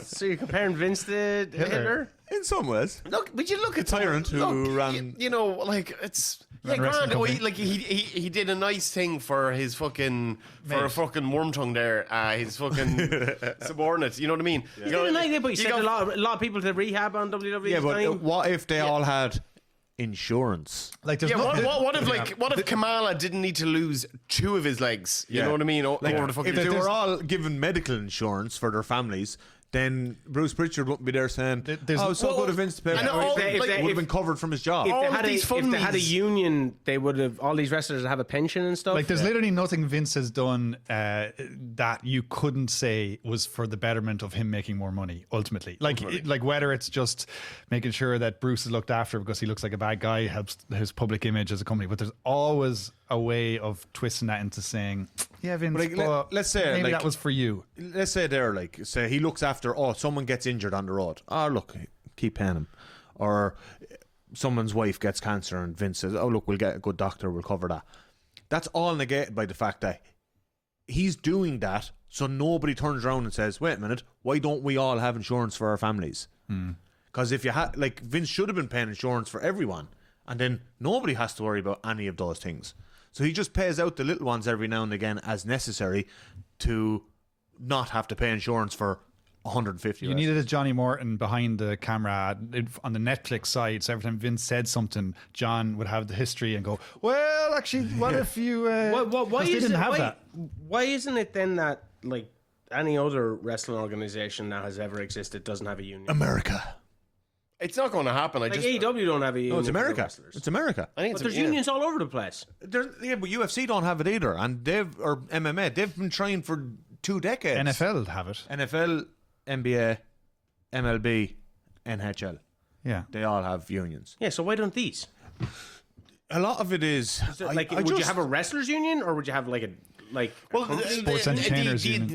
So you're comparing Vince to Hitler? In some ways. Look, would you look at Tyrant who look, ran- You know, like it's Ran a wrestling grand. company. Like he did a nice thing for his fucking for a fucking worm tongue there. His fucking subordinates. You know what I mean? You He didn't like it, but he you sent got- a lot of people to rehab on WWE. Yeah, but time. what if they all had insurance? Like, there's Yeah, no, what if Kamala didn't need to lose 2 of his legs? You know what I mean? Over the fucking If they two. were all given medical insurance for their families, then Bruce Pritchard wouldn't be there saying, there's- "Oh, so well, good of Vince to pay." and for it." all- It like, would have been covered from his job. if all they of had these if they had a fundies- union, they would have all these wrestlers have a pension and stuff. like, there's literally nothing Vince has done that you couldn't say was for the betterment of him making more money. Ultimately, like whether it's just making sure that Bruce is looked after because he looks like a bad guy, helps his public image as a company. But there's always a way of twisting that into saying, "Yeah, Vince, Like, but let's say, maybe like- that was for you." Let's say they're like, say he looks after, someone gets injured on the road. Oh, look, keep paying him. Or someone's wife gets cancer and Vince says, oh, look, we'll get a good doctor, we'll cover that. That's all negated by the fact that he's doing that so nobody turns around and says, wait a minute, why don't we all have insurance for our families? Because if you had, like, Vince should have been paying insurance for everyone, and then nobody has to worry about any of those things. So he just pays out the little ones every now and again as necessary to not have to pay insurance for 150. You needed a Johnny Morton behind the camera on the Netflix side, so every time Vince said something, John would have the history and go, "Well, actually, what if you?" why 'cause they didn't have that. Why isn't it then that like any other wrestling organization that has ever existed doesn't have a union? America. It's not going to happen. Like AEW don't have a union. No, it's for the America. wrestlers. It's America. I think But it's there's unions all over the place. Yeah, but UFC don't have it either, and or MMA, they've been trying for 2 decades. NFL have it. NFL, NBA, MLB, NHL, Yeah. they all have unions. Yeah, so why don't these? A lot of it is So, like, would you have a wrestlers union or would you have like a Well, Sports entertainers union.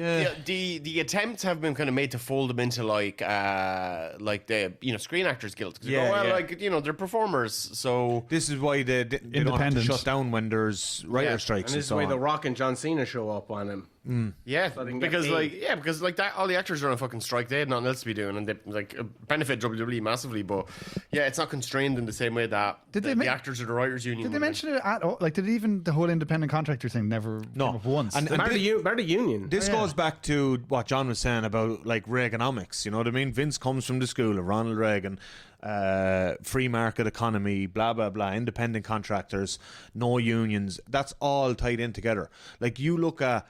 the attempts have been kind of made to fold them into like the Screen Actors Guild. They're performers, so This is why they don't have to Independent. shut down when there's writer strikes and and this is so the way on. The Rock and John Cena show up on him. yeah, they can get because paid. because that all the actors are on a fucking strike. They had nothing else to be doing, and they benefit WWE massively. But yeah, it's not constrained in the same way that the actors or the writers union. Did they would be. mention it at all? Like, did even the whole independent contractor thing never No. came up once? And- About the union. This goes back to what John was saying about like Reaganomics. You know what I mean? Vince comes from the school of Ronald Reagan, free market economy, blah blah blah, independent contractors, no unions. That's all tied in together. Like you look at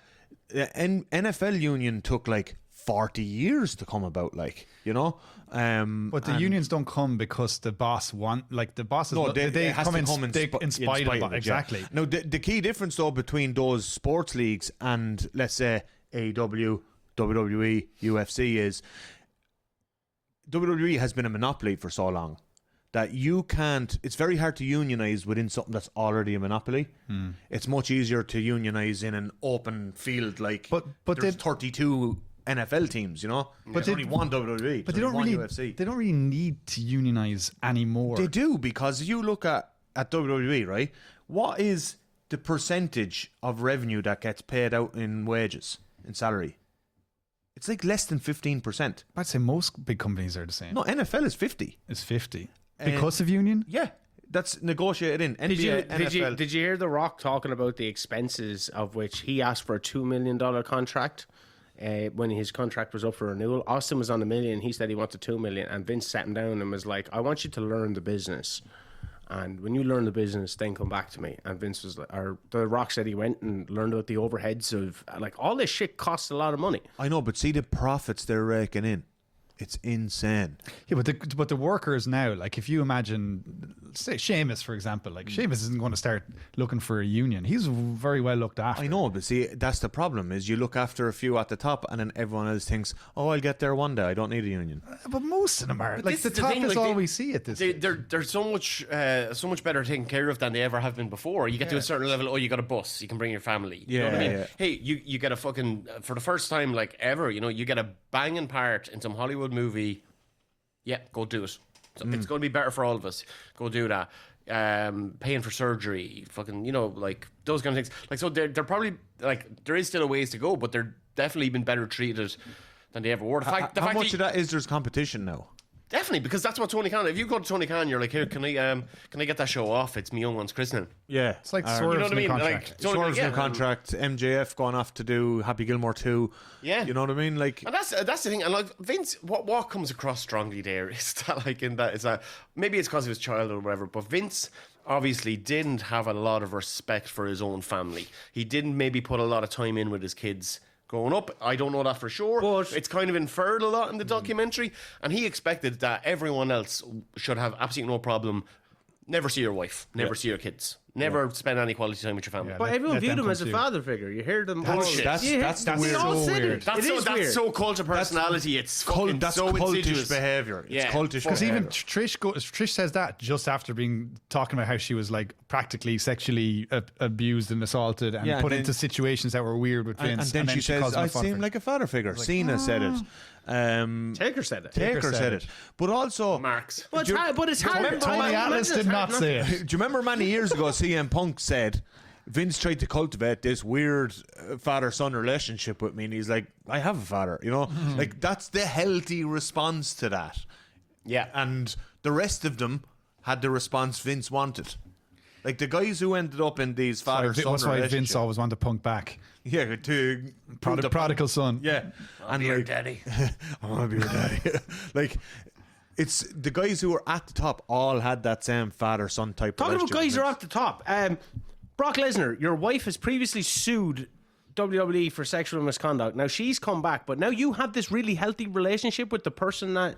the NFL union took like 40 years to come about, like, you know. But the unions don't come because the boss the bosses. No, they it has come to in, come in spite of it. Exactly. Yeah. Now, the key difference though between those sports leagues and, let's say, AEW, WWE, UFC is WWE has been a monopoly for so long that you can't. It's very hard to unionize within something that's already a monopoly. It's much easier to unionize in an open field, like. But there's 32 NFL teams, you know. But there's only one WWE. But they don't really. UFC. They don't really need to unionize anymore. They do, because you look at WWE, right? What is the percentage of revenue that gets paid out in wages, in salary? It's like less than 15%. I'd say most big companies are the same. No, NFL is 50. It's 50 because of union. Yeah, that's negotiated in NBA, NFL. Did you hear The Rock talking about the expenses of which he asked for a $2 million contract when his contract was up for renewal? Austin was on $1 million. He said he wanted $2 million, and Vince sat him down and was like, "I want you to learn the business, and when you learn the business, then come back to me." And Vince was like, or The Rock said he went and learned about the overheads of, like, all this shit costs a lot of money. I know, but see the profits they're raking in. It's insane. Yeah, but the workers now, like, if you imagine, say Sheamus, for example, like Sheamus isn't going to start looking for a union. He's very well looked after. I know, but see, that's the problem, is you look after a few at the top and then everyone else thinks, oh, I'll get there one day, I don't need a union. But most of them are. Like, this the is the top thing, is like, all we see at this They're so much better taken care of than they ever have been before. You get to a certain level, oh, you got a bus, you can bring your family. You know what I mean? Yeah. Hey, you get a fucking, for the first time, like, ever, you know, you get a banging part in some Hollywood movie. Yeah, go do it. So it's going to be better for all of us. Go do that. Paying for surgery, fucking, you know, like those kind of things. Like, so they're probably, like, there is still a ways to go, but they're definitely been better treated than they ever were. How much of that is there's competition now? Definitely, because that's what Tony Khan. If you go to Tony Khan, you're like, here, can I get that show off? It's me young one's christening. Yeah, It's like You know Swerve's what I new mean? contract. Like, Swerve's new contract, MJF going off to do Happy Gilmore 2. Yeah. You know what I mean? Like, And that's the thing. And like Vince, what comes across strongly there is that, like, in that, is that maybe it's because of his child or whatever, but Vince obviously didn't have a lot of respect for his own family. He didn't maybe put a lot of time in with his kids growing up. I don't know that for sure, but it's kind of inferred a lot in the documentary, and he expected that everyone else should have absolutely no problem. Never see your wife, never see your kids, never spend any quality time with your family. But everyone let viewed them him come as a to you. father figure. You hear them. Bullshit. that's the they weird. all so said weird. it. That's It is that's weird. so cult of personality. It's fucking That's so cultish insidious behavior. It's Yeah. cultish Because behavior. even Trish says that just after being talking about how she was, like, practically sexually abused and assaulted and Yeah, and put then- into situations that were weird with Vince. and then she says, calls him a I father seem figure. like a father figure. Cena said it. Taker said it. Taker said it. But also, Marks. But it's hard. Tony Atlas did not say it. do you remember many years ago CM Punk said Vince tried to cultivate this weird father-son relationship with me, and he's like, I have a father, you know? Like, that's the healthy response to that. Yeah. And the rest of them had the response Vince wanted. Like, the guys who ended up in these father-son That's why Vince relationships. always wanted to Punk back. Yeah, to prove the Prodigal son. Yeah. And Your like, daddy. I want to be your daddy. Like, it's the guys who were at the top all had that same father-son type Talking about relationship. guys who are at the top. Brock Lesnar, your wife has previously sued WWE for sexual misconduct. Now she's come back, but now you have this really healthy relationship with the person that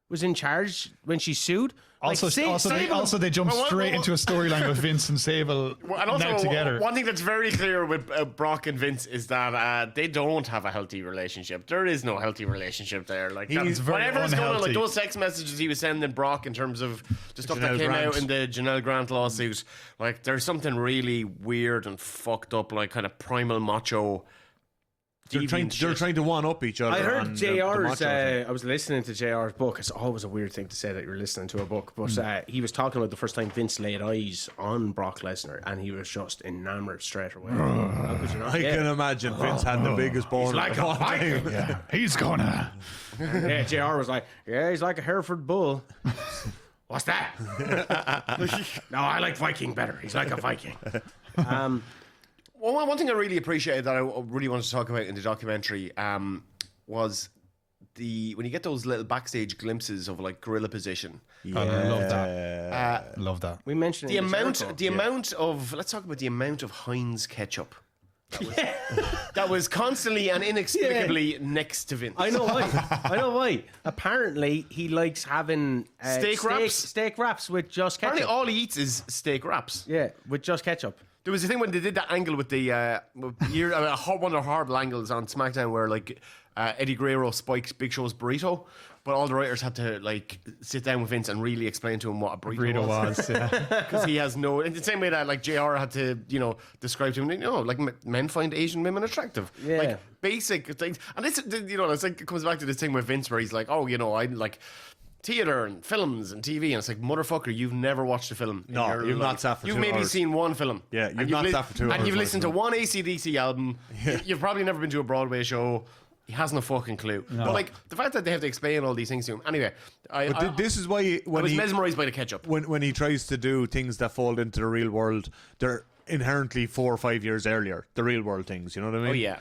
was in charge when she sued. Also, Like, Sable- they jumped Well, straight well, into a storyline with Vince and Sable And also, now together. one thing that's very clear with Brock and Vince is that they don't have a healthy relationship. There is no healthy relationship there. Like, He's very whatever's going on, like unhealthy. those text messages he was sending Brock in terms of the stuff that Janelle came Grant. out in the Janelle Grant lawsuit, like, there's something really weird and fucked up, like, kind of primal macho. They're trying to one up each other. I heard on the JR's. macho thing. I was listening to JR's book. It's always a weird thing to say that you're listening to a book, but he was talking about the first time Vince laid eyes on Brock Lesnar, and he was just enamored straight away. How could you not? I Yeah. can imagine Vince had the biggest boner. like of a all time. Yeah, he's gonna. Yeah, JR was like, yeah, he's like a Hereford bull. What's that? No, I like Viking better. He's like a Viking. Well, one thing I really appreciated that I really wanted to talk about in the documentary was when you get those little backstage glimpses of, like, gorilla position. I love that. Love that. We mentioned The it in amount, Jericho. the amount of, let's talk about the amount of Heinz ketchup That was constantly and inexplicably next to Vince. I know why. Apparently, he likes having Steak wraps? Steak wraps with just ketchup. Apparently, all he eats is steak wraps. Yeah, with just ketchup. There was a thing when they did that angle with the one of the horrible angles on SmackDown where like Eddie Guerrero spikes Big Show's burrito, but all the writers had to like sit down with Vince and really explain to him what a burrito was. Because he has no. In the same way that like JR had to describe to him, like men find Asian women attractive. Yeah. Like basic things, and this it's like it comes back to this thing with Vince where he's like, I like theater and films and TV, and it's like, motherfucker, you've never watched a film. No, you've not sat for 2 You've maybe hours. seen one film. Yeah, you've not sat for 2 hours. And you've listened to watching one AC/DC album. You've probably never been to a Broadway show. He hasn't a fucking clue. But like the fact that they have to explain all these things to him. Anyway, this is why I was mesmerized by the ketchup. when he tries to do things that fall into the real world, they're inherently 4 or 5 years earlier. The real world things, you know what I mean? Oh, yeah.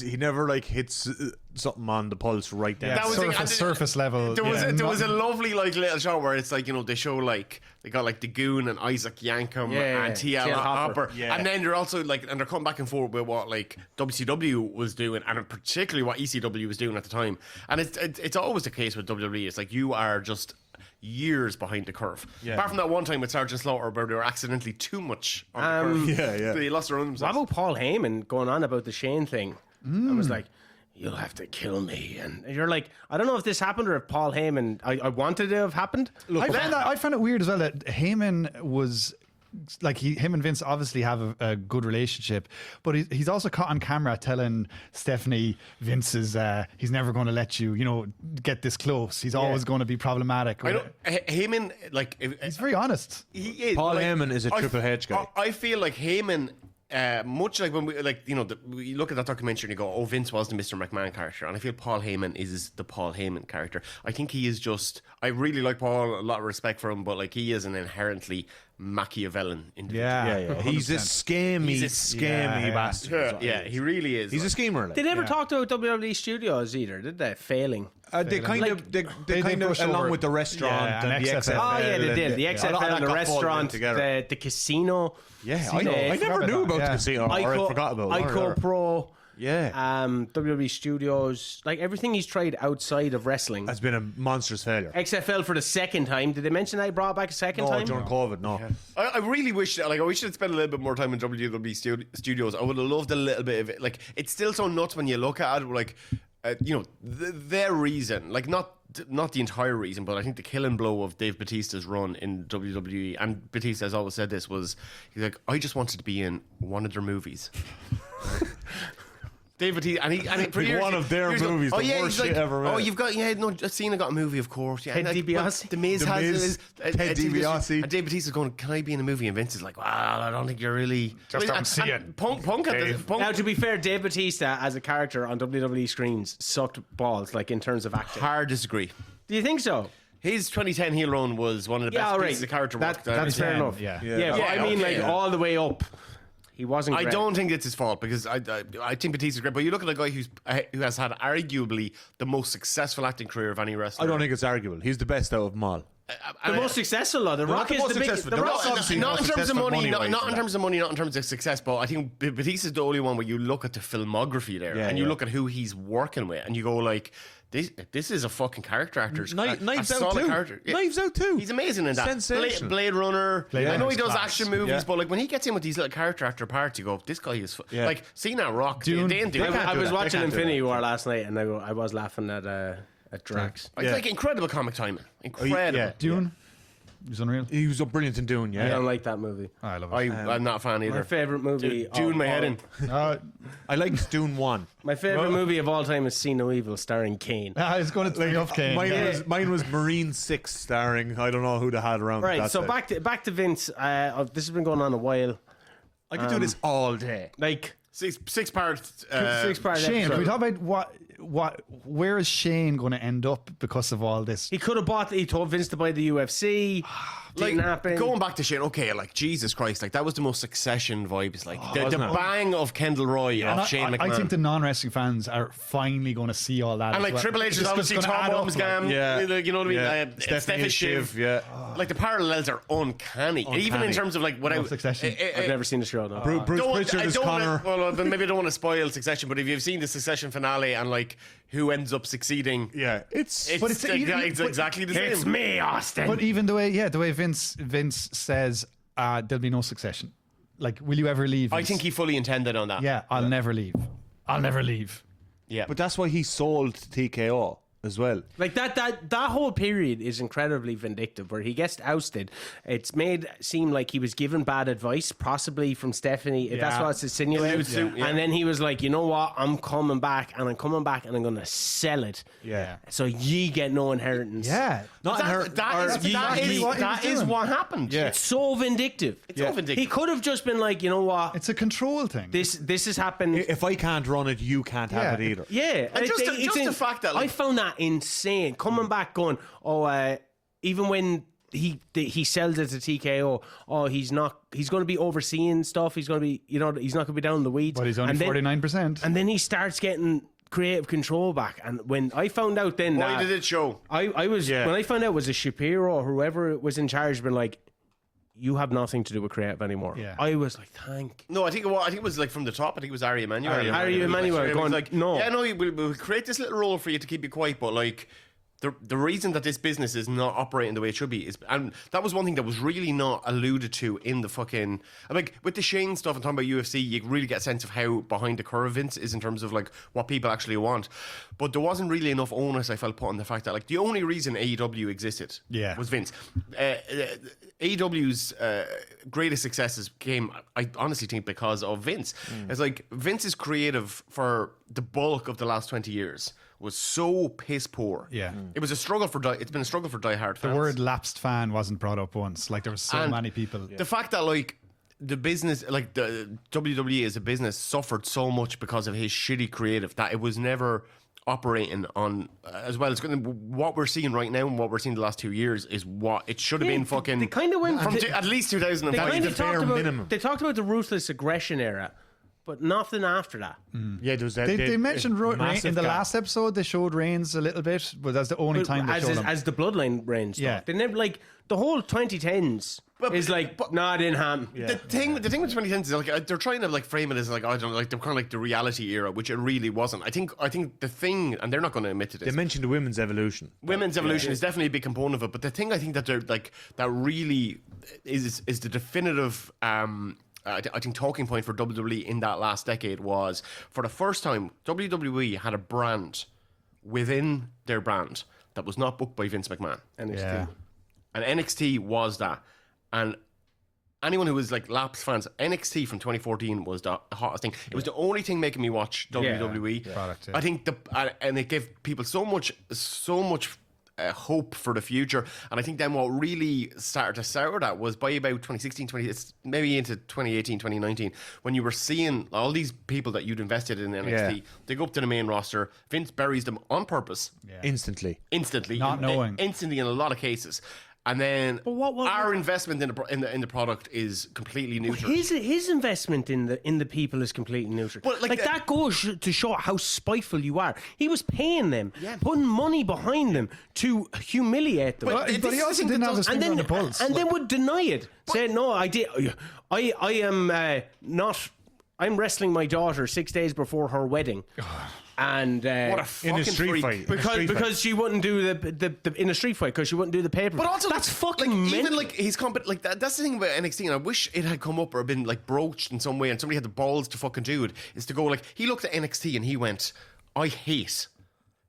He never like hits something on the pulse right there. Yeah, That was sort the- of a surface level. There was yeah, there was a lovely like little shot where it's like they show like they got like the Goon and Isaac Yankem Yeah, and TL TL Hopper, Hopper. Yeah. and then they're also like and they're coming back and forth with what like WCW was doing and particularly what ECW was doing at the time. And it's always the case with WWE. It's like you are just years behind the curve. Yeah. Apart from that one time with Sergeant Slaughter where they were accidentally too much on the curve. Yeah. They lost their own What themselves. about Paul Heyman going on about the Shane thing? I was like, you'll have to kill me. And you're like, I don't know if this happened or if Paul Heyman, I wanted it to have happened. I found it weird as well that Heyman was like him and Vince obviously have a good relationship, but he's also caught on camera telling Stephanie Vince is he's never going to let you get this close. He's always going to be problematic. I know Heyman like He's very honest. he is, Paul like, Heyman is a Triple H guy. I feel like Heyman, much like when we we look at that documentary and you go, oh, Vince was the Mr. McMahon character, and I feel Paul Heyman is the Paul Heyman character. I think he is just. I really like Paul, a lot of respect for him, but like he is an inherently Machiavellian individual. Yeah. He's a 100%. scammy bastard. Yeah, he really is. He's a schemer. Like. They never talked about WWE studios either, did they? Failing. They kind of, they kind of push along over- with the restaurant Yeah, and and the XFL. XFL. Oh, yeah, they did. The and- XFL, all that the got folded restaurant, together. the casino. Yeah, I know. I never knew about the casino. Or I forgot about it. Ico Pro. Yeah. WWE Studios. Like everything he's tried outside of wrestling. Has been a monstrous failure. XFL for the second time. Did they mention that he brought it back a second time? During COVID, no. I really wish like we should spend a little bit more time in WWE studios. I would have loved a little bit of it. Like it's still so nuts when you look at it. Like their reason, like not the entire reason, but I think the killing blow of Dave Bautista's run in WWE, and Batista has always said this, was he's like, I just wanted to be in one of their movies. Dave Bautista, and he for years, one of their movies, the worst he's shit ever made. Oh, you've got Cena got a movie, of course. Yeah, Ted like, DiBiase? The Miz The has Miz, Ted DiBiase. and Dave Bautista's going, can I be in a movie? And Vince is like, well, I don't think you're really. Just don't see and it, Punk at the Dave. Punk. Now, to be fair, Dave Bautista as a character on WWE screens sucked balls, like in terms of acting. Hard disagree. Do you think so? His 2010 heel run was one of the best pieces of character work. That's fair enough. Yeah. Yeah, but I mean, like all the way up, he wasn't. I great. don't think it's his fault because I think Batista's great. But you look at a guy who has had arguably the most successful acting career of any wrestler. I don't think it's arguable. He's the best out of them all. The most successful, though. The Rock the is most the big. successful. The The Rock, Rock's obviously not in not terms of successful money, not money-wise in in terms of money, not in terms of success. But I think Batista's the only one where you look at the filmography there, and you look at who he's working with, and you go like, this is a fucking character actor. Knives Out too. Knives Out too. He's amazing in that. Sensational. Blade Runner. Blade I know he Runner's does class. action movies, Yeah. but like when he gets in with these little character actor parts, you go, this guy is like Cena, Rock. Dune. They ain't doing They that. I do was that. They watching can't do Infinity that. War last night, and I was laughing at Drax. It's like incredible comic timing. Incredible. yeah. Dune. He was unreal. He was brilliant in Dune, I yeah. don't like that movie. I love it. I'm not a fan My either. favorite movie. Dune my head in. I liked Dune 1. My favorite movie of all time is See No Evil, starring Kane. I was going to think of Kane. Mine was Marine 6 starring, I don't know who they had around. Right, that so day. back to Vince. This has been going on a while. I could do this all day. Like Six part. six part Shane, episode. can we talk about where is Shane going to end up because of all this? He could have bought. He told Vince to buy the UFC. Didn't happen. Going back to Shane, okay, like Jesus Christ, like that was the most Succession vibes, like the bang of Kendall Roy off Shane McMahon. I think the non-wrestling fans are finally going to see all that. And like Triple H is obviously Tom Wormsgam, you know what I mean? Stephanie Shiv, like the parallels are uncanny. Even in terms of like what Succession. I've never seen the show. No. Bruce Pritchard is Connor. Well, maybe I don't want to spoil Succession, but if you've seen the Succession finale and like who ends up succeeding, it's exactly the same. It's me, Austin. But even the way Vince says there'll be no succession. Like, will you ever leave? I think he fully intended on that. Yeah, I'll never leave. I'll never leave. Yeah, but that's why he sold TKO as well. Like that whole period is incredibly vindictive, where he gets ousted. It's made seem like he was given bad advice, possibly from Stephanie. If that's what it's insinuating. And then he was like, you know what? I'm coming back, and I'm going to sell it. Yeah. So ye get no inheritance. Yeah. That is what happened. Yeah. It's so vindictive. It's so vindictive. He could have just been like, you know what? It's a control thing. This has happened. If I can't run it, you can't have it either. Yeah, And just the fact that, like, I found that insane. Coming back, going, even when he sells it to TKO, he's going to be overseeing stuff. He's going to be, he's not going to be down in the weeds. But he's only 49%. And then he starts getting creative control back. And when I found out, then why did it show? I was when I found out it was a Shapiro or whoever was in charge, been like, you have nothing to do with creative anymore. Yeah. I was like, thank. No, I think it was like from the top. I think it was Ari Emanuel. Ari Emanuel going, like, no. Yeah, no, we'll create this little role for you to keep you quiet, but like the reason that this business is not operating the way it should be is, and that was one thing that was really not alluded to in the fucking, like with the Shane stuff and talking about UFC, you really get a sense of how behind the curve Vince is in terms of like what people actually want. But there wasn't really enough onus, I felt, put on the fact that like the only reason AEW existed was Vince. AEW's greatest successes came, I honestly think, because of Vince. It's like Vince's creative for the bulk of the last 20 years was so piss poor. Yeah. It was a struggle for it's been a struggle for diehard fans. The word lapsed fan wasn't brought up once. Like, there were so many people. The fact that like the business, like the WWE as a business, suffered so much because of his shitty creative that it was never operating on as well. It's going to, what we're seeing right now and what we're seeing the last 2 years is what it should have been. Fucking They kind of went from at least 2005. They kind of talked about minimum. They talked about the ruthless aggression era, but nothing after that. Yeah, there was that. They mentioned Reigns massive in the gap. last episode. They showed Reigns a little bit, but that's the only time they showed him. As the bloodline reign stuff. Yeah. They never, like, the whole 2010s is like, nah, it didn't happen. The thing with 2010s is like they're trying to like frame it as like, I don't know, like they're kind of like the reality era, which it really wasn't. I think the thing, and they're not going to admit to this. They mentioned the women's evolution. Women's evolution is definitely a big component of it, but the thing I think that they're like that really is the definitive. I think talking point for WWE in that last decade was, for the first time, WWE had a brand within their brand that was not booked by Vince McMahon. NXT. And NXT was that. And anyone who was like lapsed fans, NXT from 2014 was the hottest thing. It was the only thing making me watch WWE. Product, I think and it gave people so much hope for the future. And I think then what really started to sour that was by about 2016, maybe into 2018, 2019, when you were seeing all these people that you'd invested in NXT, they go up to the main roster, Vince buries them on purpose. Instantly. Not knowing. Instantly in a lot of cases. And then what our investment in the product is completely neutral. His investment in the people is completely neutral. But like that goes to show how spiteful you are. He was paying them, putting money behind them to humiliate them. But he also didn't have his finger on the pulse. And then would deny it, saying, "No, I did. I am not. I'm wrestling my daughter 6 days before her wedding." And what a fucking in a street freak. fight. Because she wouldn't do the in a street fight, because she wouldn't do the paper. But also, that's fucking like, even mental. like he's like that's the thing about NXT, and I wish it had come up or been like broached in some way, and somebody had the balls to fucking do it. Is to go like, he looked at NXT and he went, "I hate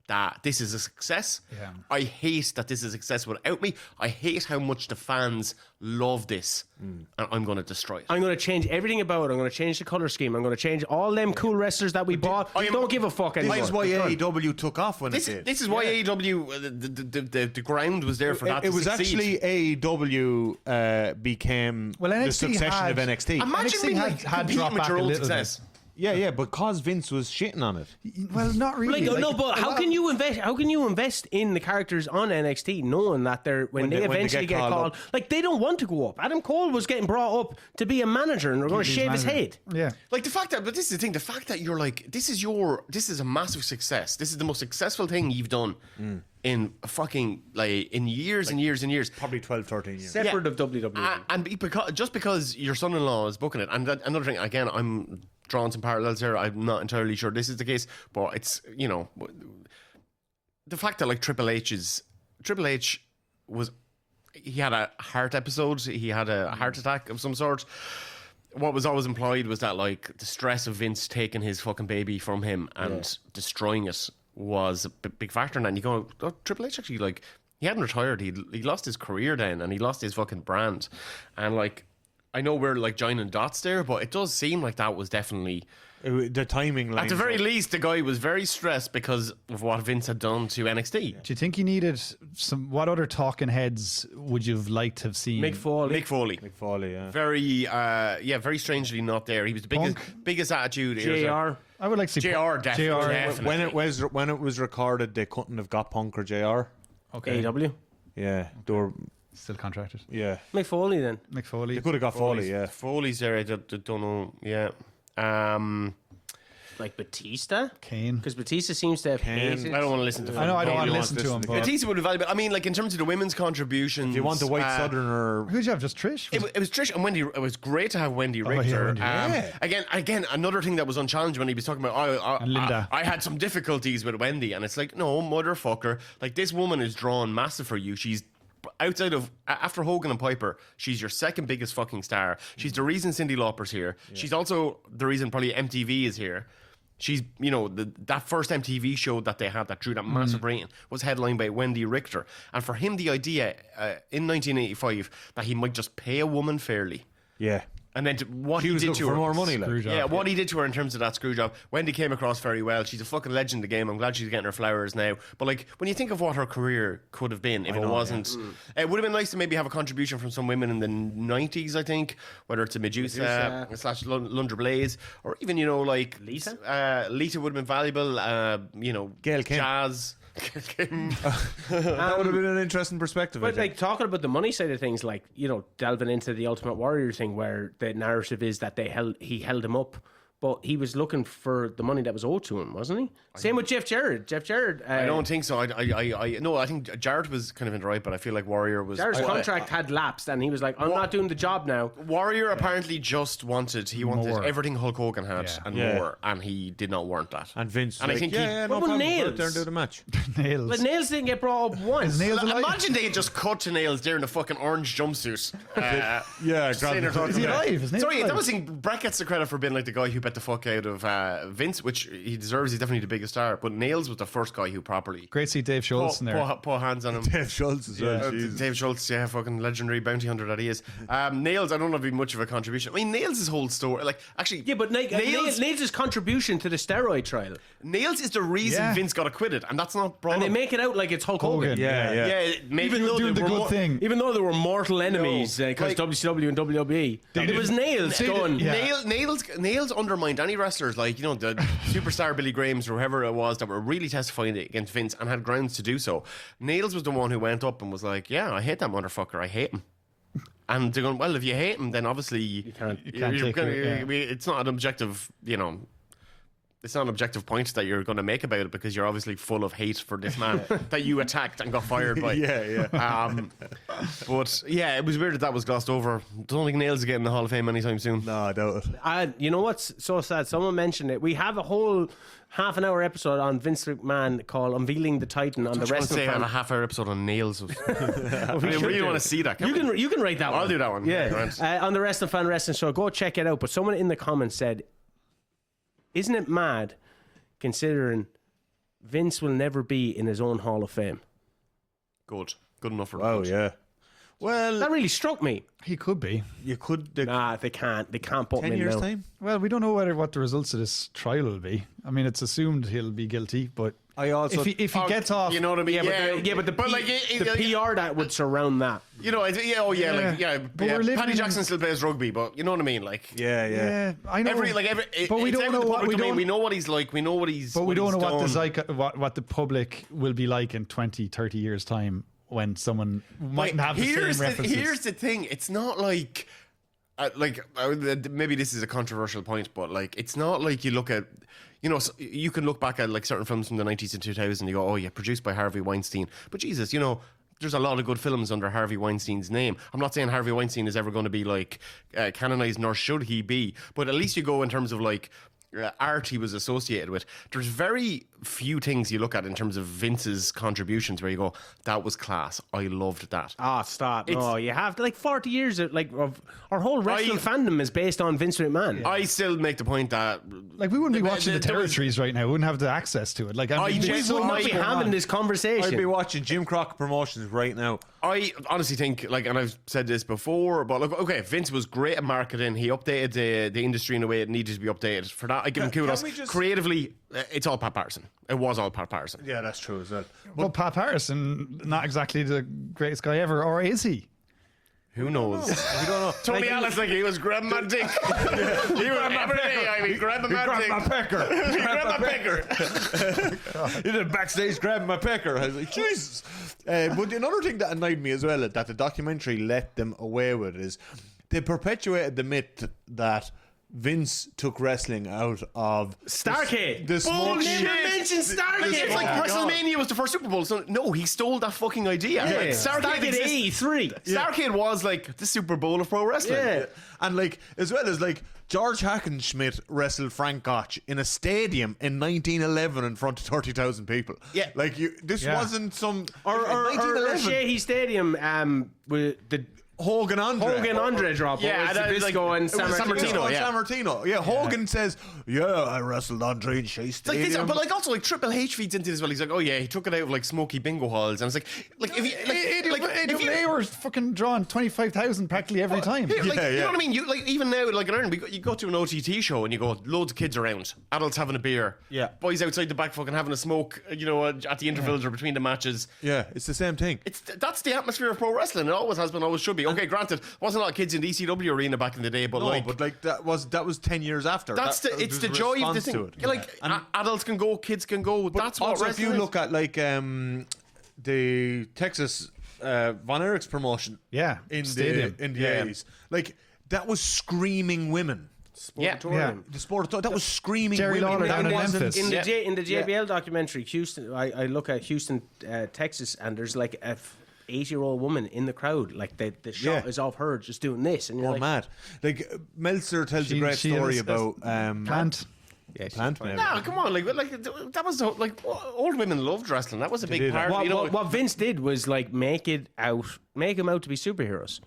that this is a success. Yeah. I hate that this is a success without me. I hate how much the fans love this, and I'm going to destroy it. I'm going to change everything about it. I'm going to change the color scheme. I'm going to change all them cool wrestlers that we bought. I don't give a fuck anymore. This is why AEW took off when This it did. is why AEW the ground was there for that. It to was succeed. actually AEW became the NXT succession of NXT. Imagine NXT being had like competing dropped with back your a old little success. bit. Yeah, because Vince was shitting on it. Well, not really. Like, no, but how can you invest? How can you invest in the characters on NXT knowing that they're when they eventually get called? Like they don't want to go up. Adam Cole was getting brought up to be a manager, and they're going to shave his head. Yeah. Like the fact that, but this is the thing, the fact that you're like, this is a massive success. This is the most successful thing you've done in fucking, like, in years and years and years. Probably 12, 13 years. Separate of WWE. And because your son-in-law is booking it, and another thing, again, I'm drawing some parallels here. I'm not entirely sure this is the case, but it's, you know, the fact that like Triple H was, he had a heart episode, he had a heart attack of some sort. What was always implied was that like the stress of Vince taking his fucking baby from him and destroying it was a big factor in that. And you go, oh, Triple H actually, like, he hadn't retired, he lost his career then, and he lost his fucking brand. And like, I know we're like joining dots there, but it does seem like that was definitely The timing line. at the very least, the guy was very stressed because of what Vince had done to NXT. Do you think he needed some? What other talking heads would you have liked to have seen? Mick Foley. Mick Foley, yeah. Very strangely not there. He was the biggest attitude. JR. I would like to see JR definitely. When it was recorded, they couldn't have got Punk or JR. Okay. AEW. Yeah, they were. Still contracted. Yeah, Mick Foley then. Mick Foley. they could have got Foley. Yeah, Foley's there. I don't know. Yeah. Like Batista? Kane. Because Batista seems to have hated. I don't want to listen to. I know I don't want to Foley listen to him, wants to but Batista would have valuable. I mean, like in terms of the women's contributions. if you want the white Southerner, who'd you have? Just Trish? It was Trish and Wendy. It was great to have Wendy Richter. Wendy, yeah. Again, another thing that was unchallenged when he was talking about, And Linda. I had some difficulties with Wendy, and it's like, no, motherfucker. Like, this woman is drawn massive for you. She's outside of, after Hogan and Piper, she's your second biggest fucking star. She's the reason Cyndi Lauper's here. She's also the reason probably MTV is here. She's, you know, that first MTV show that they had that drew that massive rating was headlined by Wendy Richter. And for him, the idea in 1985 that he might just pay a woman fairly. yeah, And then what he he was did looking to for her. more money. Like, Screw job. Yeah, what he did to her in terms of that screw job. Wendy came across very well. She's a fucking legend in the game. I'm glad she's getting her flowers now. But like, when you think of what her career could have been if it wasn't, it would have been nice to maybe have a contribution from some women in the 90s, I think, whether it's a Medusa / Lundra Blaze, or even, you know, like Lita? Lita would have been valuable. You know, Gail Kim. Jazz. that would have been an interesting perspective. I But think. like talking about the money side of things, like, you know, delving into the Ultimate Warrior thing, where the narrative is that he held him up, but he was looking for the money that was owed to him, wasn't he? Same with Jeff Jarrett. Jeff Jarrett. I don't think so. I think Jarrett was kind of in the right, but I feel like Warrior was. Jarrett's contract had lapsed, and he was like, "I'm not doing the job now." Warrior apparently just wanted More. everything Hulk Hogan had and more, and he did not warrant that. and Vince, and I think yeah, What no about problem. Go Nails? out there and do the match. Nails. But Nails didn't get brought up once. Nails alive? Imagine they had just cut to Nails there in a fucking orange jumpsuit. Yeah, saying their thoughts Is he about it. alive? Is Nails Sorry, alive? that was saying Brett gets the credit for being like the guy who bet the fuck out of Vince, which he deserves. He's definitely the biggest star. But Nails was the first guy who properly Great to see Dave Schultz in there. put hands on him. Dave Schultz as well. Jesus. Dave Schultz, yeah, fucking legendary bounty hunter that he is. Nails, I don't know if he'd be much of a contribution. I mean, Nails' whole story, like, actually, Yeah, but Nails' contribution to the steroid trial, Nails is the reason Yeah. Vince got acquitted, and that's not brought and they up. make it out like it's Hulk Hogan. Yeah. Yeah, maybe Even doing the good thing. Even though they were mortal enemies, because like- WCW and WWE, there was Nails going. Yeah. Nails undermined any wrestlers, like, you know, the superstar Billy Grahams or whoever it was that were really testifying against Vince and had grounds to do so. Nails was the one who went up and was like, "Yeah, I hate that motherfucker. I hate him." And they're going, "Well, if you hate him, then obviously you can't take it's not an objective, you know." It's not an objective point that you're going to make about it because you're obviously full of hate for this man that you attacked and got fired by. But yeah, it was weird that was glossed over. Don't think Nails is getting in the Hall of Fame anytime soon. No, I doubt it. You know what's so sad? Someone mentioned it. We have a whole half an hour episode on Vince McMahon called "Unveiling the Titan" on the I want rest to of say I have a fan. half-hour episode on nails. I should really do. want to see that. You can write that one. I'll do that one. Yeah, Grant. on the Rest of Fan Wrestling Show. Go check it out. But someone in the comments said, "Isn't it mad, considering Vince will never be in his own Hall of Fame?" Good enough for. Oh, yeah. Well, That really struck me. He could be. you could. Nah, they can't. They can't put 10 him in years' now. time? Well, we don't know what the results of this trial will be. I mean, it's assumed he'll be guilty, but I also if he gets off, you know what I mean? But the PR that would surround that. You know, But we're living Paddy in- Jackson still plays rugby, but you know what I mean? Like, yeah. I know. but we don't know what we know what he's like. We know what he's. But we don't know done. what the public will be like in 20, 30 years' time when someone mightn't have the same references. Here's the thing: it's not like. Maybe this is a controversial point, but like it's not like you look at, you know, you can look back at like certain films from the 90s and 2000s and you go, oh yeah, produced by Harvey Weinstein, but Jesus, you know, there's a lot of good films under Harvey Weinstein's name. I'm not saying Harvey Weinstein is ever going to be like canonized, nor should he be, but at least you go in terms of like art he was associated with. There's very few things you look at in terms of Vince's contributions where you go, that was class, I loved that. Stop. No, you have to, like 40 years of our whole wrestling fandom is based on Vince McMahon. I still make the point that Like we wouldn't be watching the territories right now. We wouldn't have the access to it. Like we would not be having this conversation. I'd be watching Jim Crockett Promotions right now. I honestly think, like, and I've said this before, but look, okay, Vince was great at marketing. He updated the industry in a way it needed to be updated. For that, I give him kudos. Creatively, it's all Pat Patterson. It was all Pat Patterson. Yeah, that's true as well. Well, Pat Patterson, not exactly the greatest guy ever, or is he? Who knows? We don't know. Tony Ellis, like, he was grabbing my dick. He was every day. I mean, grabbing my dick. my pecker. He grabbed my pecker. He did backstage grabbing my pecker. I was like, Jesus. But another thing that annoyed me as well, that the documentary let them away with, is they perpetuated the myth that Vince took wrestling out of Starcade. The smoke Bullshit. shit. mentioned Starcade. It's like WrestleMania was the first Super Bowl. So no, he stole that fucking idea. Yeah. Like, Starcade exists- 83. Starcade was like the Super Bowl of pro wrestling. Yeah. And like, as well as like, George Hackenschmidt wrestled Frank Gotch in a stadium in 1911 in front of 30,000 people. Yeah. Like, this wasn't some... Or 1911. Sheehy Stadium with the Hogan Andre drop. Yeah, Yeah, that is Zbyszko like- and it was San Martino. Sammartino. Yeah. San Martino. Yeah, Hogan says, yeah, I wrestled Andre in Shea Like this, Stadium. but like also like Triple H feeds into this as well. He's like, oh yeah, he took it out of like smoky bingo halls, and it's like if you if you They were fucking drawing 25,000 practically every time. yeah, like, Yeah, you yeah. know what I mean? You like even now, like in Ireland, you go to an OTT show and you go, loads of kids around, adults having a beer, Yeah. boys outside the back fucking having a smoke, you know, at the intervals or between the matches. Yeah, it's the same thing. That's the atmosphere of pro wrestling. It always has been, always should be. Okay, granted, wasn't a lot of kids in the ECW arena back in the day, but No, like. but like that was 10 years after. That's That- it's the there's a joy of the response thing. to it. Yeah, like adults can go, kids can go. That's what Also, if wrestling you is. look at like the Texas Von Erich's promotion, Yeah, in stadium. the Yeah. 80s, like that was screaming women. Yeah. The sport that was screaming Jerry women. Lawler down in It wasn't- Memphis. In the JBL documentary, Houston, I look at Houston, Texas, and there's like a 8-year-old woman in the crowd. Like the shot Yeah. is of her just doing this, and you're Oh, like, mad! Like Meltzer tells a great story about Plant. Plant. Maybe. No, come on, like that was like old women loved wrestling. That was a big did. part. What, You know, what Vince did was like make them out to be superheroes.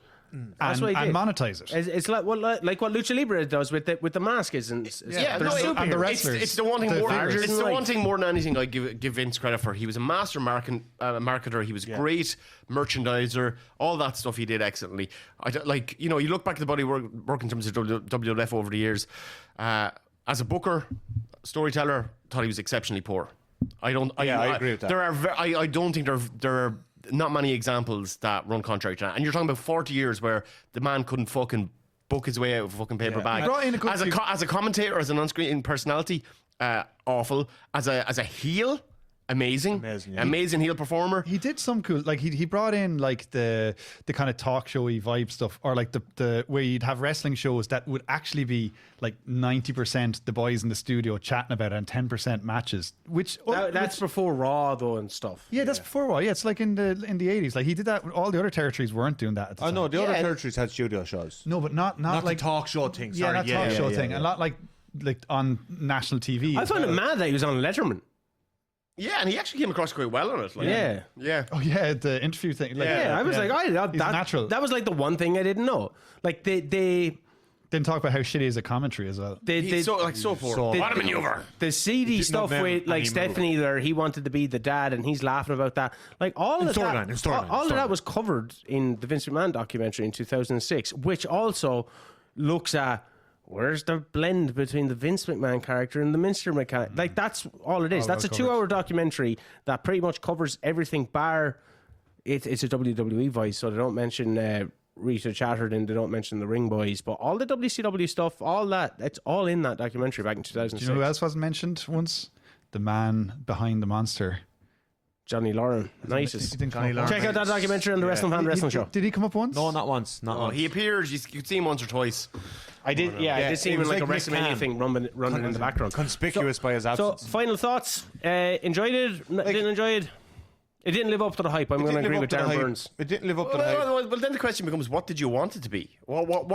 That's what he And did. monetize it. It's like what Lucha Libre does with the mask is, and yeah, They're no, so- and the wrestlers, it's the one thing the more. figures. It's the Like- one thing more than anything I give Vince credit for. He was a master marketer. He was great merchandiser. All that stuff he did excellently. Like, you know, you look back at the body work in terms of WWF over the years. As a booker, storyteller, thought he was exceptionally poor. I agree with that. I don't think there are not many examples that run contrary to that. And you're talking about 40 years where the man couldn't fucking book his way out of a fucking paper bag. He brought in a good As a commentator, as an on-screen personality, awful. As a heel, amazing, Amazing, yeah. amazing heel performer. He did some cool, like he brought in like the kind of talk showy vibe stuff, or like the where you'd have wrestling shows that would actually be like 90% the boys in the studio chatting about it and 10% matches, which that's before Raw though and stuff. yeah, that's before a while. Yeah, it's like in the 80s. Like he did that. All the other territories weren't doing that. At the Oh time. no, the other Yeah. territories had studio shows. No, but not Not like the talk show thing. Yeah, Sorry, not talk show thing. A lot like on national TV. I as found it well. mad that he was on Letterman. Yeah, and he actually came across quite well on it. Like, Yeah. yeah. Oh yeah, the interview thing. Like, Yeah, I was like, He's that natural. That was like the one thing I didn't know. Like they Didn't talk about how shitty is a commentary as well. He's so poor. so- What a maneuver. The CD did stuff not with move like any Stephanie, there he wanted to be the dad, and he's laughing about that. Like all of storyline, that, storyline, all of storyline. that was covered in the Vince McMahon documentary in 2006, which also looks at where's the blend between the Vince McMahon character and the Minster McMahon? Like, that's all it is. That's a 2-hour documentary that pretty much covers everything bar it's a WWE voice, so they don't mention Rita Chatterton, they don't mention the Ring Boys, but all the WCW stuff, all that, it's all in that documentary back in 2006. Do you know who else wasn't mentioned once? The man behind the monster. Johnny Lauren. Nicest. Johnny Lauren. Check out that documentary on the Wrestling Fan Wrestling Show. Did he come up once? No, not once. Not once. He appears. You could see him once or twice. I did, I did see it him in was like a like WrestleMania McMahon. thing running in the background. Conspicuous by his So, absence. final thoughts. Enjoyed it? Didn't enjoy it? It didn't live up to the hype. I'm going to agree with Darren Burns. It didn't live up to the hype. Well, then the question becomes, what did you want it to be? What?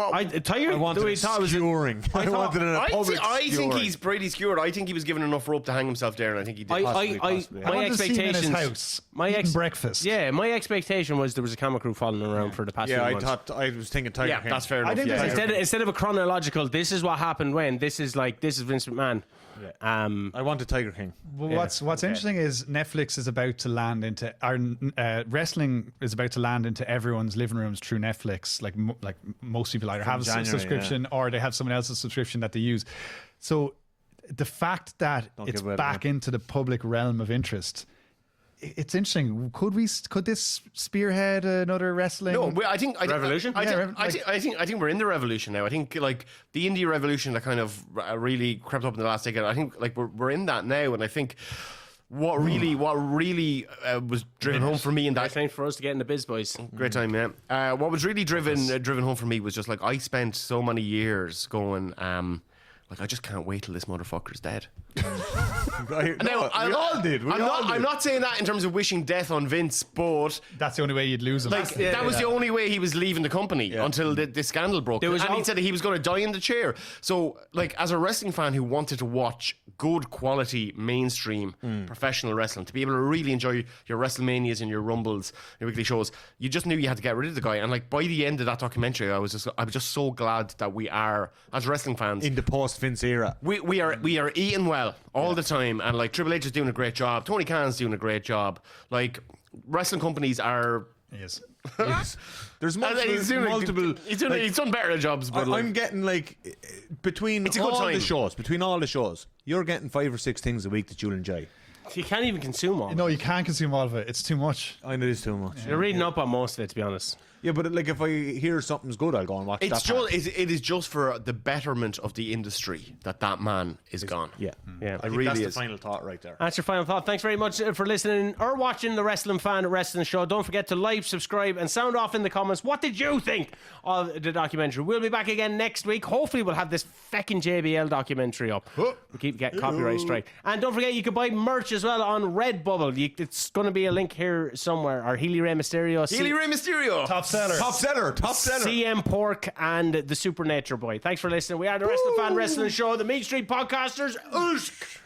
Tired? I wanted it skewering. I wanted it a public I think skewering. he's pretty skewered. I think he was given enough rope to hang himself there, and I think he did. Possibly. I My wanted to see him in his expectations. house, My eating breakfast. Yeah, my expectation was there was a camera crew following around for the past few Yeah, months. I was thinking Tiger Yeah, King. that's fair enough. think Yeah. there's Instead of a chronological, this is what happened when. This is Vince McMahon. I wanted Tiger King. Well, what's interesting is Netflix is about to land into wrestling is about to land into everyone's living rooms through Netflix. Like most people either have a January, subscription or they have someone else's subscription that they use. So the fact that it's give away the back into the public realm of interest. It's interesting. Could this spearhead another wrestling? No, I think Revolution? I Yeah, think we're in the revolution now. I think like the indie revolution that kind of really crept up in the last decade. I think like we're in that now, and I think what really was driven home for me in that It's time for us to get in the biz, boys. great time, yeah. What was really driven home for me was just like I spent so many years going. Like I just can't wait till this motherfucker's dead. Now, I'm not saying that in terms of wishing death on Vince, but That's the only way you'd lose him. like that was the only way he was leaving the company until the scandal broke. was And he al- said that he was going to die in the chair. So, like, as a wrestling fan who wanted to watch good quality mainstream professional wrestling, to be able to really enjoy your WrestleManias and your Rumbles, your weekly shows, you just knew you had to get rid of the guy. And like by the end of that documentary, I was just so glad that we are, as wrestling fans, In the post Vince era. we are eating well all the time, and like Triple H is doing a great job, Tony Khan's doing a great job. Like wrestling companies are. Yes. There's He's multiple. done better jobs, but like, I'm getting like between It's a good all time. the shows, you're getting 5 or 6 things a week that you'll enjoy. You can't even consume all. No, you can't consume all of it. It's too much. I know it is too much. You're reading up on most of it, to be honest. Yeah, but like if I hear something's good, I'll go and watch it's that. part. just it is just for the betterment of the industry that man is gone. Yeah, Yeah. It I think really that's is. the final thought right there. That's your final thought. Thanks very much for listening or watching the Wrestling Fan Wrestling Show. Don't forget to like, subscribe, and sound off in the comments. What did you think of the documentary? We'll be back again next week. Hopefully, we'll have this feckin' JBL documentary up. We keep getting copyright strike. And don't forget, you can buy merch as well on Redbubble. It's going to be a link here somewhere. Our Healy Rey Mysterio. Healy Rey Mysterio, Top seller. Top seller. CM Pork and the Supernature Boy. Thanks for listening. We are the Wrestling Fan Wrestling Show, the Meat Street Podcasters. Oosh!